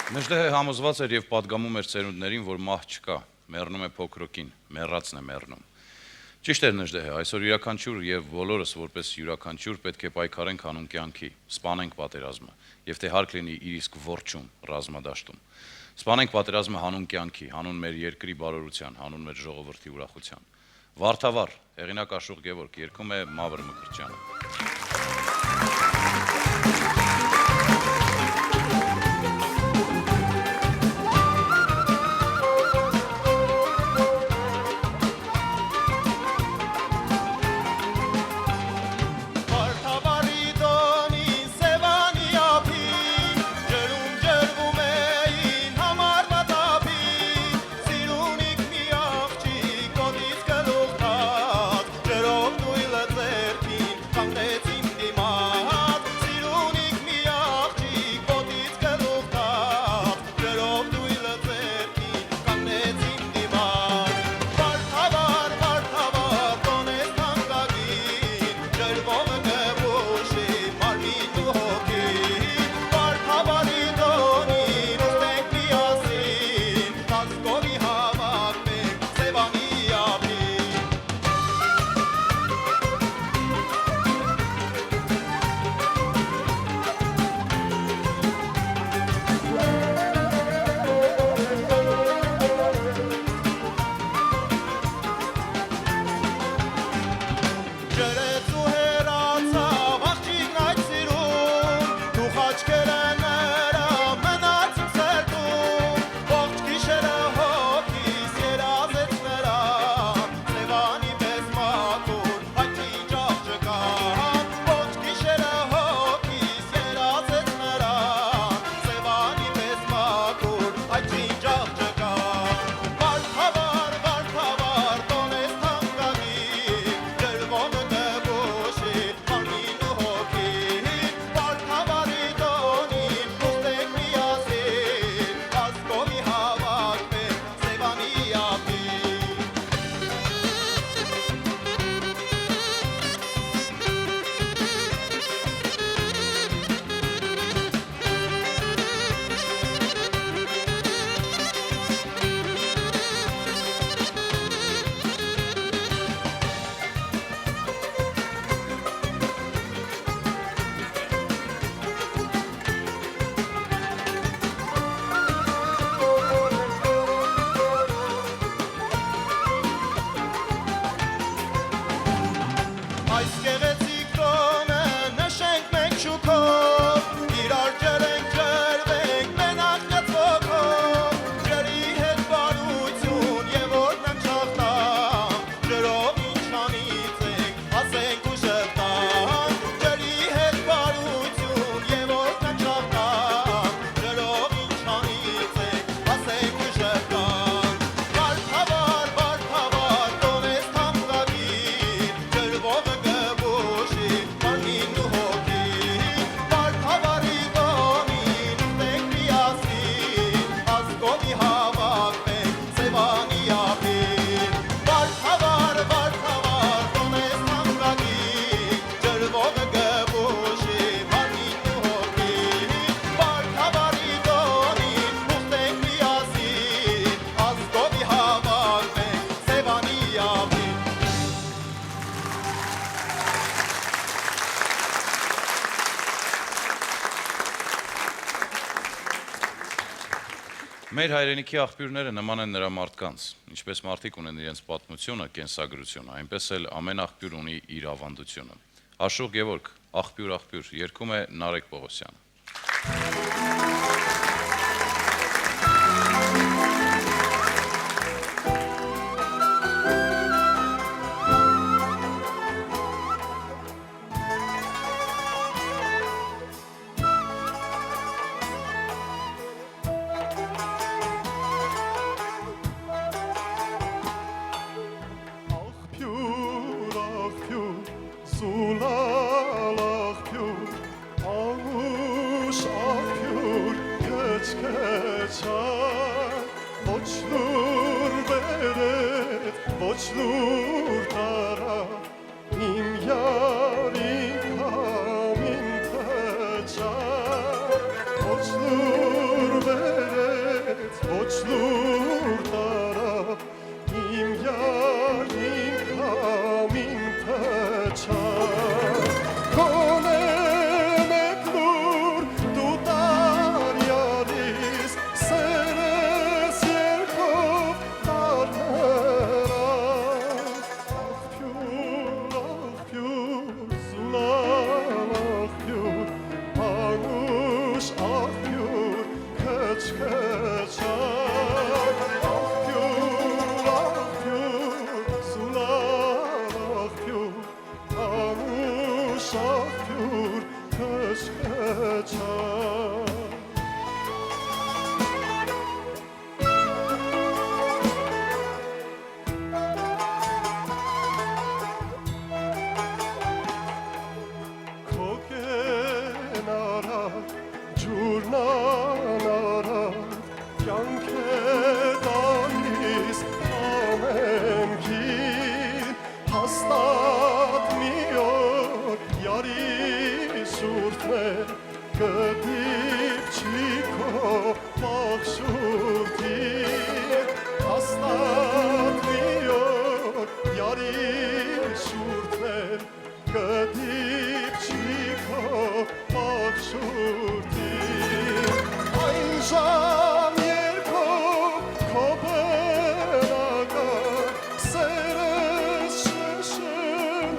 Մեջդեհը համոզված էր եւ պատգամում էր ծերունդներին, որ մահ չկա, մեռնում է փոքրոքին, մեռածն է մեռնում։ Ճիշտ էր Մեջդեհը, այսօր յուրաքանչյուր եւ բոլորս որպես յուրաքանչյուր պետք է պայքարենք հանուն կյանքի, սպանենք պատերազմը, եւ թե հարկ լինի իր իսկ ворչում, ռազմադաշտում։ Սպանենք պատերազմը հանուն կյանքի, հանուն մեր երկրի բարօրության, հանուն մեր ժողովրդի ուրախության։ Վարդավառ, հեղինակ Աշոտ Գևորգ, երգում է Մավր Մկրտչյանը։ Վարդավառի տոնին Սևանի ափին Ջրում ջրվում էին համար պատափին Սիրունիկ մի աղջիկ օդից գլուխ տաց Ջրով նույլը ձերքին կանգնեցին Մեր հայրենիքի աղբյուրները նման են նրա մարդկանց, ինչպես մարդիկ ունեն իրենց պատմությունը, կենսագրությունը, այնպես էլ ամեն աղբյուր ունի իր ավանդությունը։ Աշոտ Գևորգ, աղբյուր, աղբյուր, երգում է Նարեկ Պողոսյանը։ Աղբյուր, աղբյուր, զուլալ աղբյուր, անուշ աղբյուր, կչկչար, ոչ լուր բերեց, ոչ լուր տարա, իմ յարին համին թճար, ոչ լուր բերեց, ոչ լուր տարա, իմ յարին համին թճար, կոնե մեկ լուր դու տարյալիս, սերես երկով տարներան, աղբյուր, աղբյուր, զուլալ աղբյուր, անուշ աղբյուր, կչկչար, աղբյուր, աղբյուր, զուլալ աղբյուր, անուշ աղբյուր, կչկչար։ Քոկեն արավ, ջուրն անարավ, կյանք է տալիս ամեն գիր, հաստատ մի օր յարի շուրթն է, կդիպ չի քո պաղ շուրթին, հաստատ մի օր յարի շուրթն է, կդիպ չի քո պաղ շուրթին, այն ժամ երկով քո բնական, սերես շշնջաներան,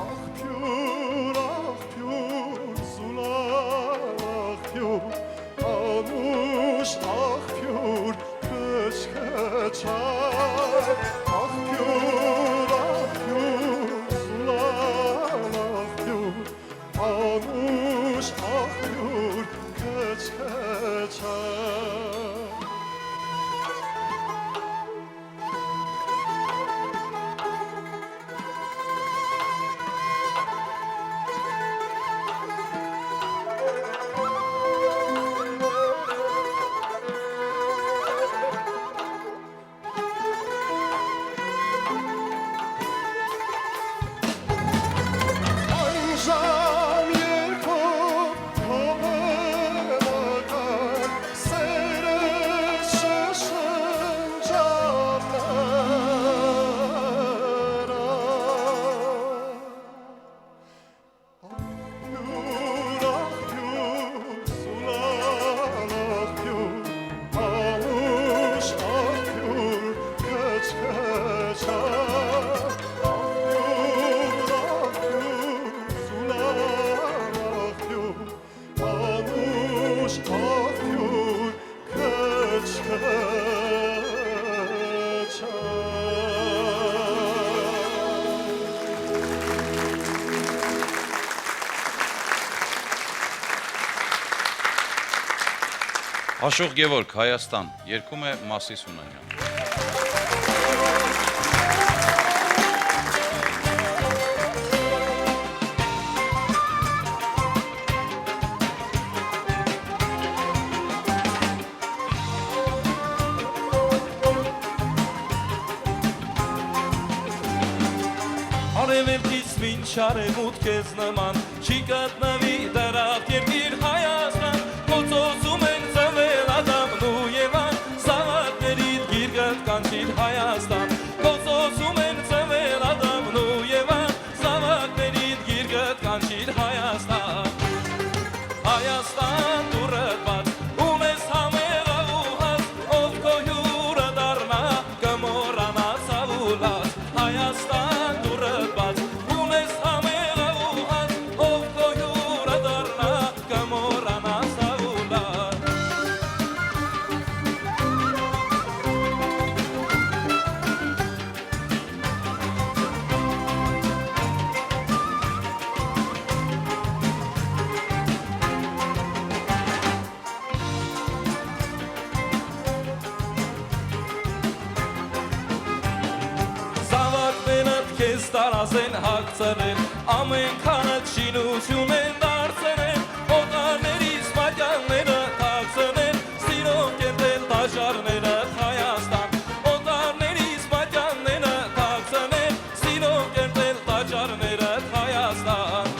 աղբյուր, աղբյուր, զուլալ աղբյուր, անուշ աղբյուր, կչկչար, աղբյուր, աղբյուր, զուլալ աղբյուր, անուշ աղբյուր, կչկչար։ Այն ժամ երկով քո բնական, սերես շշնջաներան, աղբյուր, աղբյուր, զուլալ աղբյուր, անուշ աղբյուր, կչկչար, աղբյուր, աղբյուր, զուլալ աղբյուր, անուշ աղբյուր, կչկչար։ Աշոտ Գևորգ, Հայաստան, երգում է Մասիս Հունանյան։ Արևելքից մինչ արևմուտք ես նման, չի գտնվի դրախտ երկիր Հայաստան, կոծոցում են ծնվել Ադամն ու Եվան, զավակներիդ գիրգդ կանչիր Հայաստան, կոծոցում են ծնվել Ադամն ու Եվան, զավակներիդ գիրգդ կանչիր Հայաստան, Հայաստան դուրդ բաց տարած են հագցրել, ամենքանը շինություն են դարձրել, օտարներից մատյանները թաքցնել, սիրով կենտրել տաշարները Հայաստան, օտարներից մատյանները թաքցնել, սիրով կենտրել տաշարները Հայաստան,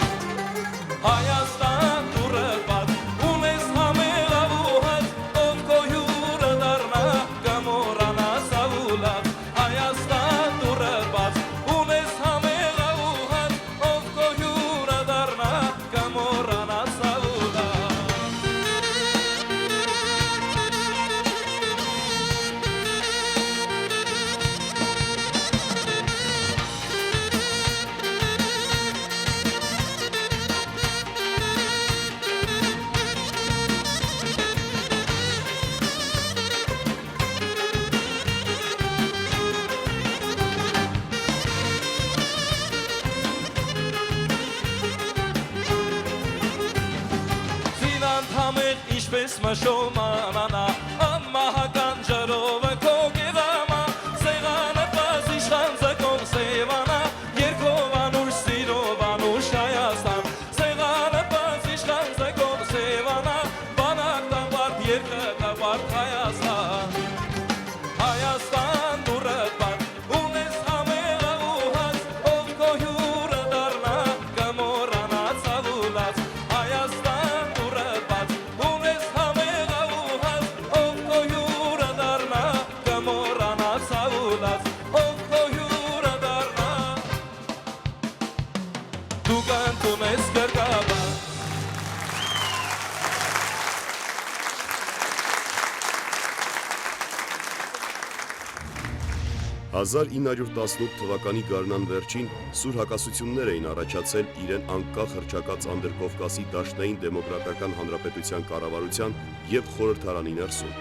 Հայաստան դուրը բաց, ունես համեղավուհած, ով քո հյուրը դառնա, կմոռանա սավուլած, Հայաստան դուրը բաց, ունես համեղավուհած, ով քո հյուրը դառնա, կմոռանա սավուլած։ Սինան թամեղ ինչպես մշոմանանա, ամահական ջրովը քո գեղամա, սեղանը պազ իշխան ձկով սևանա, երկով անուշ սիրով անուշ Հայաստան, սեղանը պազ իշխան ձկով սևանա, բանակ տավարդ երկը տավարդ Հայաստան, Հայաստան դուրը բաց, ունես համեղավուհած, ով քո հյուրը դառնա, կմոռանա ցավուլած, Հայաստան դուրը բաց, ունես համեղավուհած, ով քո հյուրը դառնա, կմոռանա ցավուլած, ով քո հյուրը դառնա, դու կանտունես գրկաբաց։ 1918 թվականի գարնան վերջին սուր հակասություններ էին առաջացել իրեն անկախ հռչակած Անդրկովկասի Դաշնային Դեմոկրատական Հանրապետության կառավարության եւ խորհրդարանի ներսում։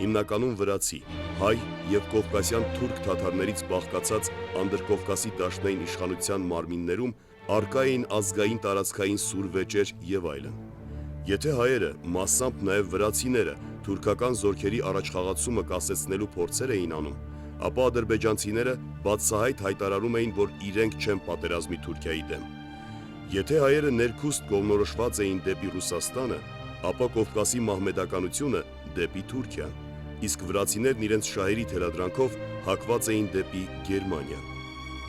Հիմնականում վրացի, հայ եւ կովկասյան թուրք թաթարներից բաղկացած Անդրկովկասի Դաշնային իշխանության մարմիններում արկա էին ազգային տարածքային սուր վեճեր եւ այլն։ Եթե հայերը, մասամբ նաեւ վրացիները, թուրքական զորքերի առաջխաղացումը կասեցնելու փորձեր էին անում, ապա ադրբեջանցիները բացահայտ հայտարարում էին, որ իրենք չեն պատերազմի Թուրքիայի դեմ։ Եթե հայերը ներքուստ կողմնորոշված էին դեպի Ռուսաստանը, ապա Կովկասի մահմեդականությունը դեպի Թուրքիան, իսկ վրացիներն իրենց շահերի թելադրանքով հակված էին դեպի Գերմանիա։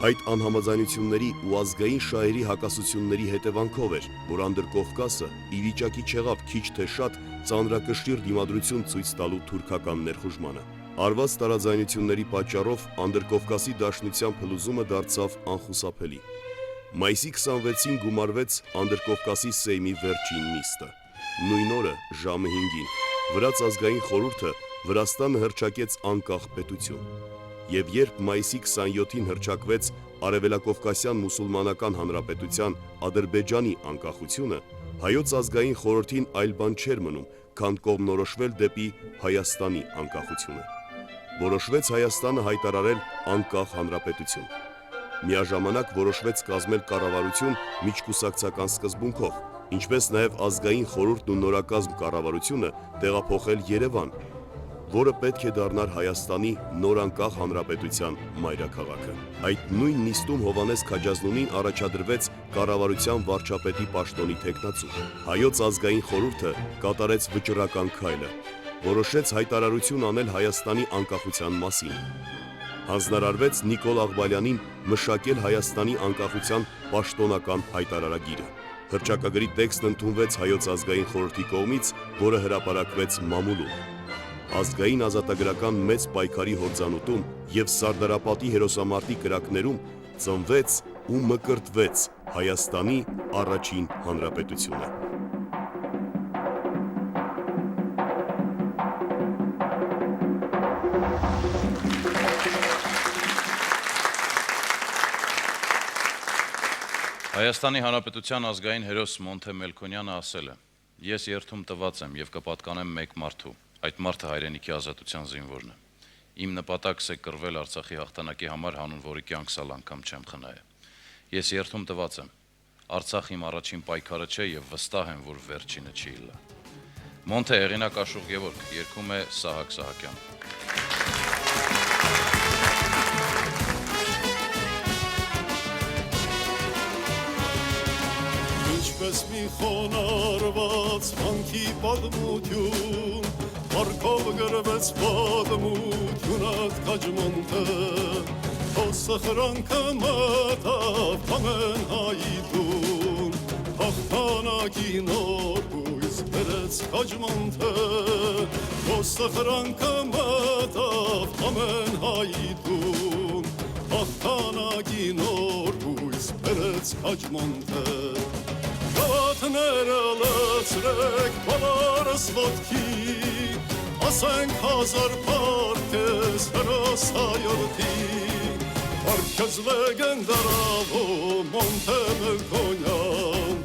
Այդ անհամաձայնությունների ու ազգային շահերի հակասությունների հետևանքով էր, որ Անդրկովկասը ի վիճակի չեղավ քիչ թե շատ ծանրակշիռ դիմադրություն ցույց տալու թուրքական ներխուժմանը։ Արված տարաձայնությունների պատճառով Անդրկովկասի Դաշնության փլուզումը դարձավ անխուսափելի։ Մայիսի 26-ին գումարվեց Անդրկովկասի Սեյմի վերջին նիստը։ Նույն օրը ժամը 5-ին Վրաց ազգային խորհուրդը Վրաստանը հռչակեց անկախ պետություն։ Եվ երբ մայիսի 27-ին հռչակվեց Արևելակովկասյան մուսուլմանական հանրապետության Ադրբեջանի անկախությունը, հայոց ազգային խորհրդին այլ բան չէր մնում, քան կողմնորոշվել դեպի Հայաստանի անկախությունը։ Որոշվեց Հայաստանը հայտարարել անկախ հանրապետություն։ Միաժամանակ որոշվեց կազմել կառավարություն միջկուսակցական սկզբունքով, ինչպես նաև ազգային խորհուրդն ու նորակազմ կառավարությունը տեղափոխել Երևան, որը պետք է դառնար Հայաստանի նոր անկախ հանրապետության մայրաքաղաքը։ Այդ նույն նիստում Հովհաննես Քաջազնունին առաջադրվեց կառավարության վարչապետի պաշտոնի թեկնածու։ Հայոց ազգային խորհուրդը կատարեց վճռական քայլը, որոշեց հայտարարություն անել Հայաստանի անկախության մասին։ Հանձնարարվեց Նիկոլ Աղբալյանին մշակել Հայաստանի անկախության պաշտոնական հայտարարագիրը։ Հռչակագրի տեքստն ընդունվեց Հայոց ազգային խորհրդի կողմից, որը հրապարակվեց մամուլում։ Ազգային ազատագրական մեծ պայքարի հորձանուտում եւ Սարդարապատի հերոսամարտի կրակներում ծնվեց ու մկրտվեց Հայաստանի առաջին հանրապետությունը։ Հայաստանի Հանրապետության ազգային հերոս Մոնթե Մելքոնյանը ասել է. «Ես երթում տված եմ եւ կպատկանեմ մեկ մարդու, այդ մարդը հայրենիքի ազատության զինվորն է։ Իմ նպատակս է կռվել Արցախի հաղթանակի համար, հանուն որի կյանքս անգամ չեմ խնայել։ Ես երթում տված եմ, Արցախ իմ առաջին պայքարը չէ եւ վստահ եմ, որ վերջինը չի լա»։ Մոնթե հեղինակ Աշոտ Գևորգ, երգում է Սահակ Սահակյանը։ ինչպես մի խոնարհված վանքի պատմություն, Հարկով գրվեց պատմությունդ կաջմոնտը, Քո սխրանքը մտավ ամեն հայի տուն, Հաղթանակի նոր հույս բերեց կաջմոնտը, Քո սխրանքը մտավ ամեն հայի տուն, Հաղթանակի նոր հույս բերեց կաջմոնտը, Գավաթները լցրեք բոլորս ոտքի, Ասենք հազար պարքես հրոսայորդի, Պարքես լեգենդարավո Մոնտեմելքոնյան,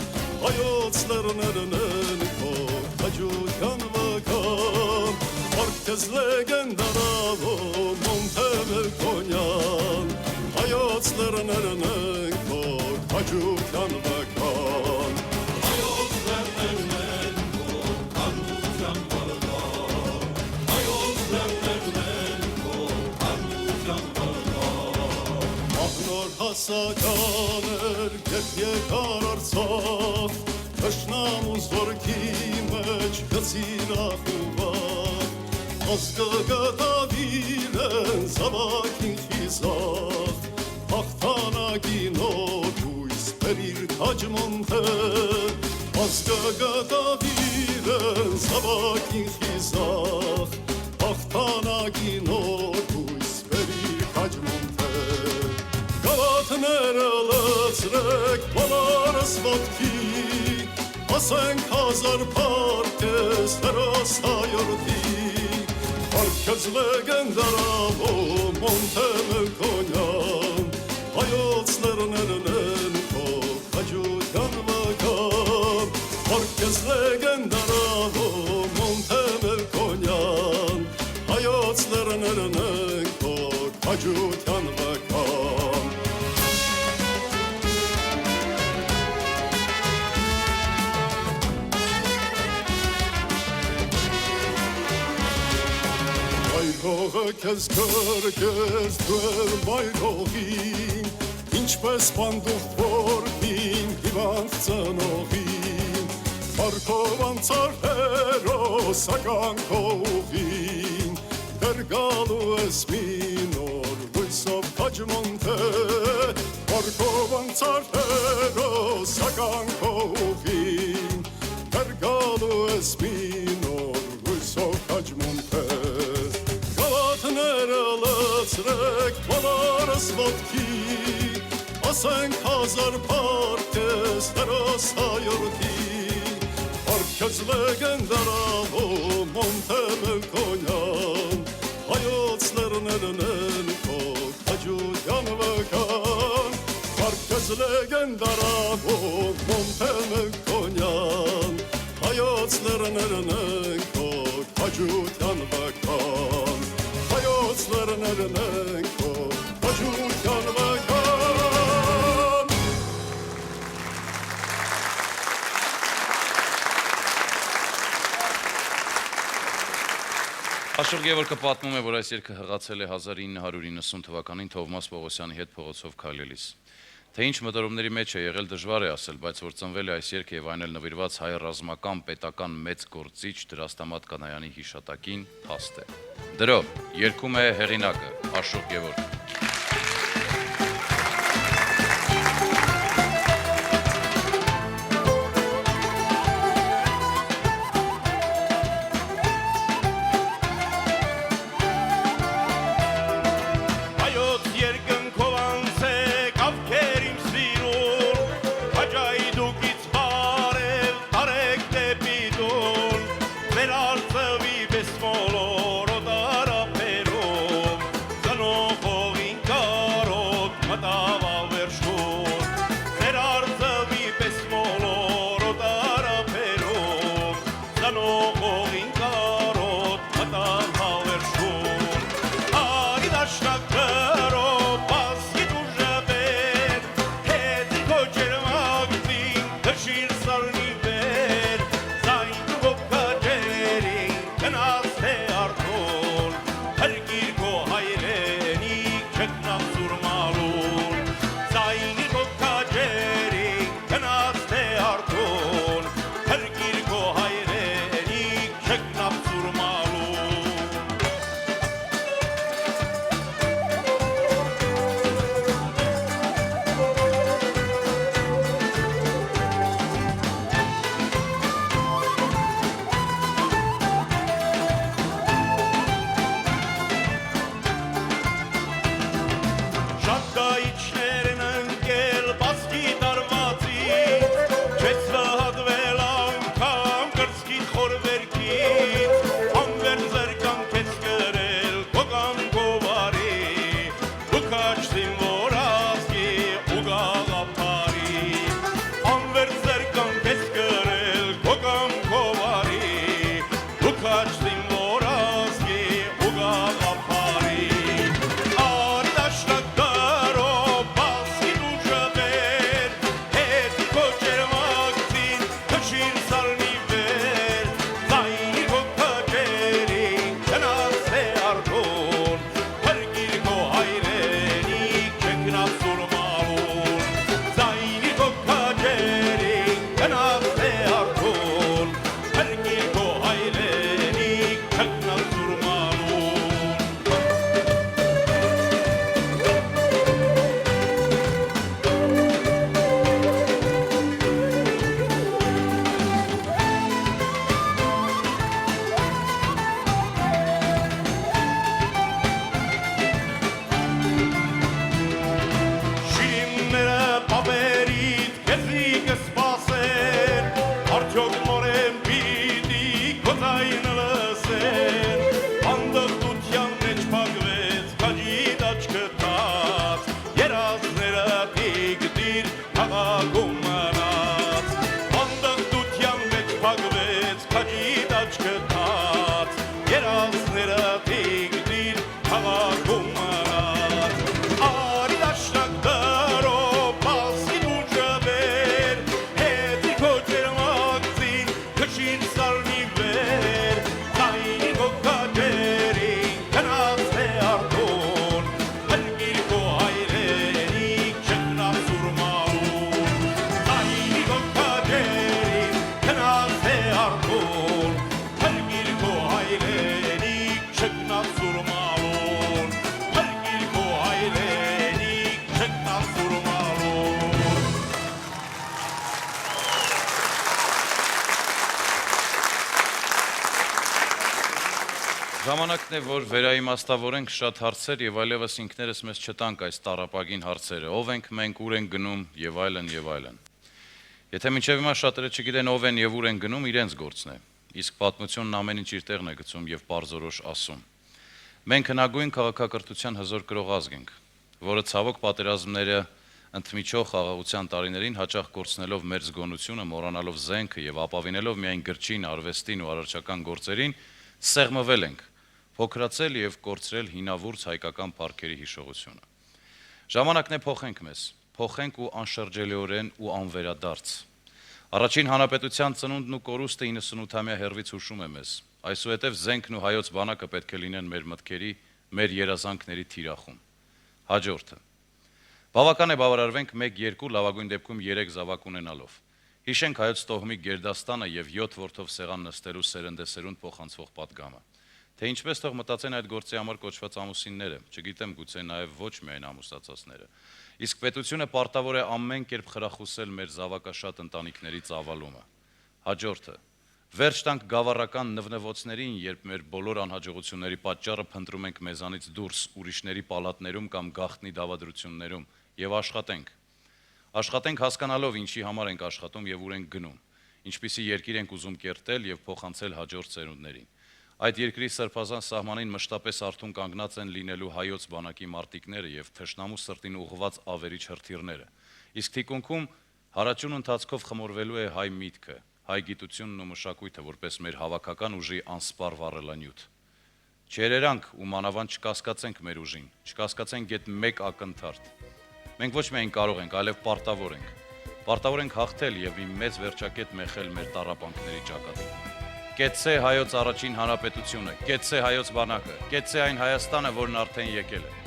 Հայոց լեռներն են քո հաջության վական, Պարքես լեգենդարավո Մոնտեմելքոնյան, Հայոց լեռներն են քո հաջության վական, Հայոց լեռներն են քո հաջության վական, Հայոց լեռներն են քո հաջության վական, Աղնոր հասական էր երբ եկար Արցախ, Թշնամու զորքի մեջ գցիր ախուվակ, Ազգը գտավ իրեն զավակին խիզախ, Հաղթանակի նոր հույս բերիր կաջմոնտը, Ազգը գտավ իրեն զավակին խիզախ, Հաղթանակի նոր հույս բերիր կաջմոնտը, Գավաթները լցրեք բոլորս ոտքի, Ասենք հազար պարքես հրոսայորդի, Պարքես լեգենդարավո Մոնտեմելքոնյան, Հայոց լեռներն են քո հաջության վական, Պարքես լեգենդարավո Մոնտեմելքոնյան, Հայոց լեռներն են քո հաջության վական, Մայրողը քեզ կրկես դուր մայրողին, Ինչպես պանդուխ որքին հիվանդ ծնողին, Պարքով անցար հերոսական քո ուղին, Դեր գալու ես մի նոր հույսով կաջմոնտե, Պարքով անցար հերոսական քո ուղին, Դեր գալու ես մի նոր հույսով կաջմոնտե, Գավաթները լցրեք բոլորս ոտքի, Ասենք հազար պարքես հրոսայորդի, Պարքես լեգենդարավո Մոնտեմելքոնյան, Հայոց լեռներն են քո հաջության վական, Պարքես լեգենդարավո Մոնտեմելքոնյան, Հայոց լեռներն են քո հաջության վական, Հայոց լեռներն են քո հաջության վական, Աշոտ Գևորգը պատմում է, որ այս երգը հղացել է 1990 թվականին Թովմաս Պողոսյանի հետ փողոցով քայլելիս։ Թե ինչ մտորումների մեջ է եղել դժվար է ասել, բայց որ ծնվել է այս երգը եւ այն էլ նվիրված հայ ռազմական պետական մեծ գործիչ Դրաստամատ Կանայանի հիշատակին, փաստ է։ Դրով երգում է հեղինակը Աշոտ Գևորգը։ Arthur Ժամանակն է, որ վերաիմաստավորենք շատ հարցեր եւ այլևս ինքներս մեզ չտանք այս տառապագին հարցերը։ Ով ենք մենք, ուր ենք գնում եւ այլն եւ այլն։ Եթե մինչեւ հիմա շատերը չգիտեն ով են եւ ուր են գնում, իրենց գործն է։ Իսկ պատմությունն ամեն ինչ իր տեղն է գցում եւ պարզորոշ ասում։ Մենք հնագույն քաղաքակրթության հզոր կրող ազգ ենք, որը ցավոք պատերազմները ընդմիջող խաղաղության տարիներին հաճախ կորցնելով մեր զգոնությունը, մոռանալով զենքը եւ ապավինելով միայն գրչին, արվեստին ու արարչական գործերին, սեղմվել ենք, փոքրացել եւ կորցրել հինավուրց հայկական парքերի հիշողությունը։ Ժամանակն է փոխենք մեզ, փոխենք ու անշրջելիորեն ու անվերադարձ։ Առաջին հանրապետության ծնունդն ու կորուստը 98-ամյա հերվից հուշում է մեզ։ Այսուհետև զենքն ու հայոց բանակը պետք է լինեն մեր մտքերի, մեր երազանքների թիրախում։ Հաջորդը։ Բավական է բավարարվենք 1-2, լավագույն դեպքում 3 զավակ ունենալով։ Հիշենք հայոց տոհմի Գերդաստանը եւ 7 որդով սեղան նստելու սերնդեսերունդ փոխանցվող պատգամը։ Թե ինչպես թող մտածեն այդ գործի համար կոչված ամուսինները, չգիտեմ, գուցե նաեւ ոչ միայն ամուսնացածները։ Իսկ պետությունը պարտավոր է ամեն կերպ խրախուսել մեր զավակաշատ ընտանիքների ծավալումը։ Հաջորդը։ Վերջ տանք գավառական նվնվոցներին, երբ մեր բոլոր անհաջողությունների պատճառը փնտրում ենք մեզանից դուրս, ուրիշների պալատներում կամ գաղտնի դավադրություններում եւ աշխատենք։ Աշխատենք հասկանալով ինչի համար ենք աշխատում եւ ուր ենք գնում, ինչպիսի երկիր ենք ուզում կերտել եւ փոխանցել հաջորդ ծերունդներին։ Այդ երկրի սրբազան սահմանին մշտապես արթուն կանգնած են լինելու հայոց բանակի մարտիկները եւ թշնամու սրտին ուղղված ավերիչ հրթիռները։ Իսկ թիկունքում հարաճուն ընթացքով խմորվելու է հայ միտքը, հայ գիտությունն ու մշակույթը որպես մեր հավաքական ուժի անսպառ վառելանյութ։ Չերերանք ու մանավանդ չկասկածենք մեր ուժին, չկասկածենք այդ մեկ ակնթարթ։ Մենք ոչ միայն կարող ենք, այլև պարտավոր ենք։ Պարտավոր ենք հաղթել եւ մի մեծ վերջակետ մեխել մեր տառապանքների ճակատին։ Կեցցե հայոց առաջին հանրապետությունը, կեցցե հայոց բանակը, կեցցե այն Հայաստանը, որն արդեն եկել է։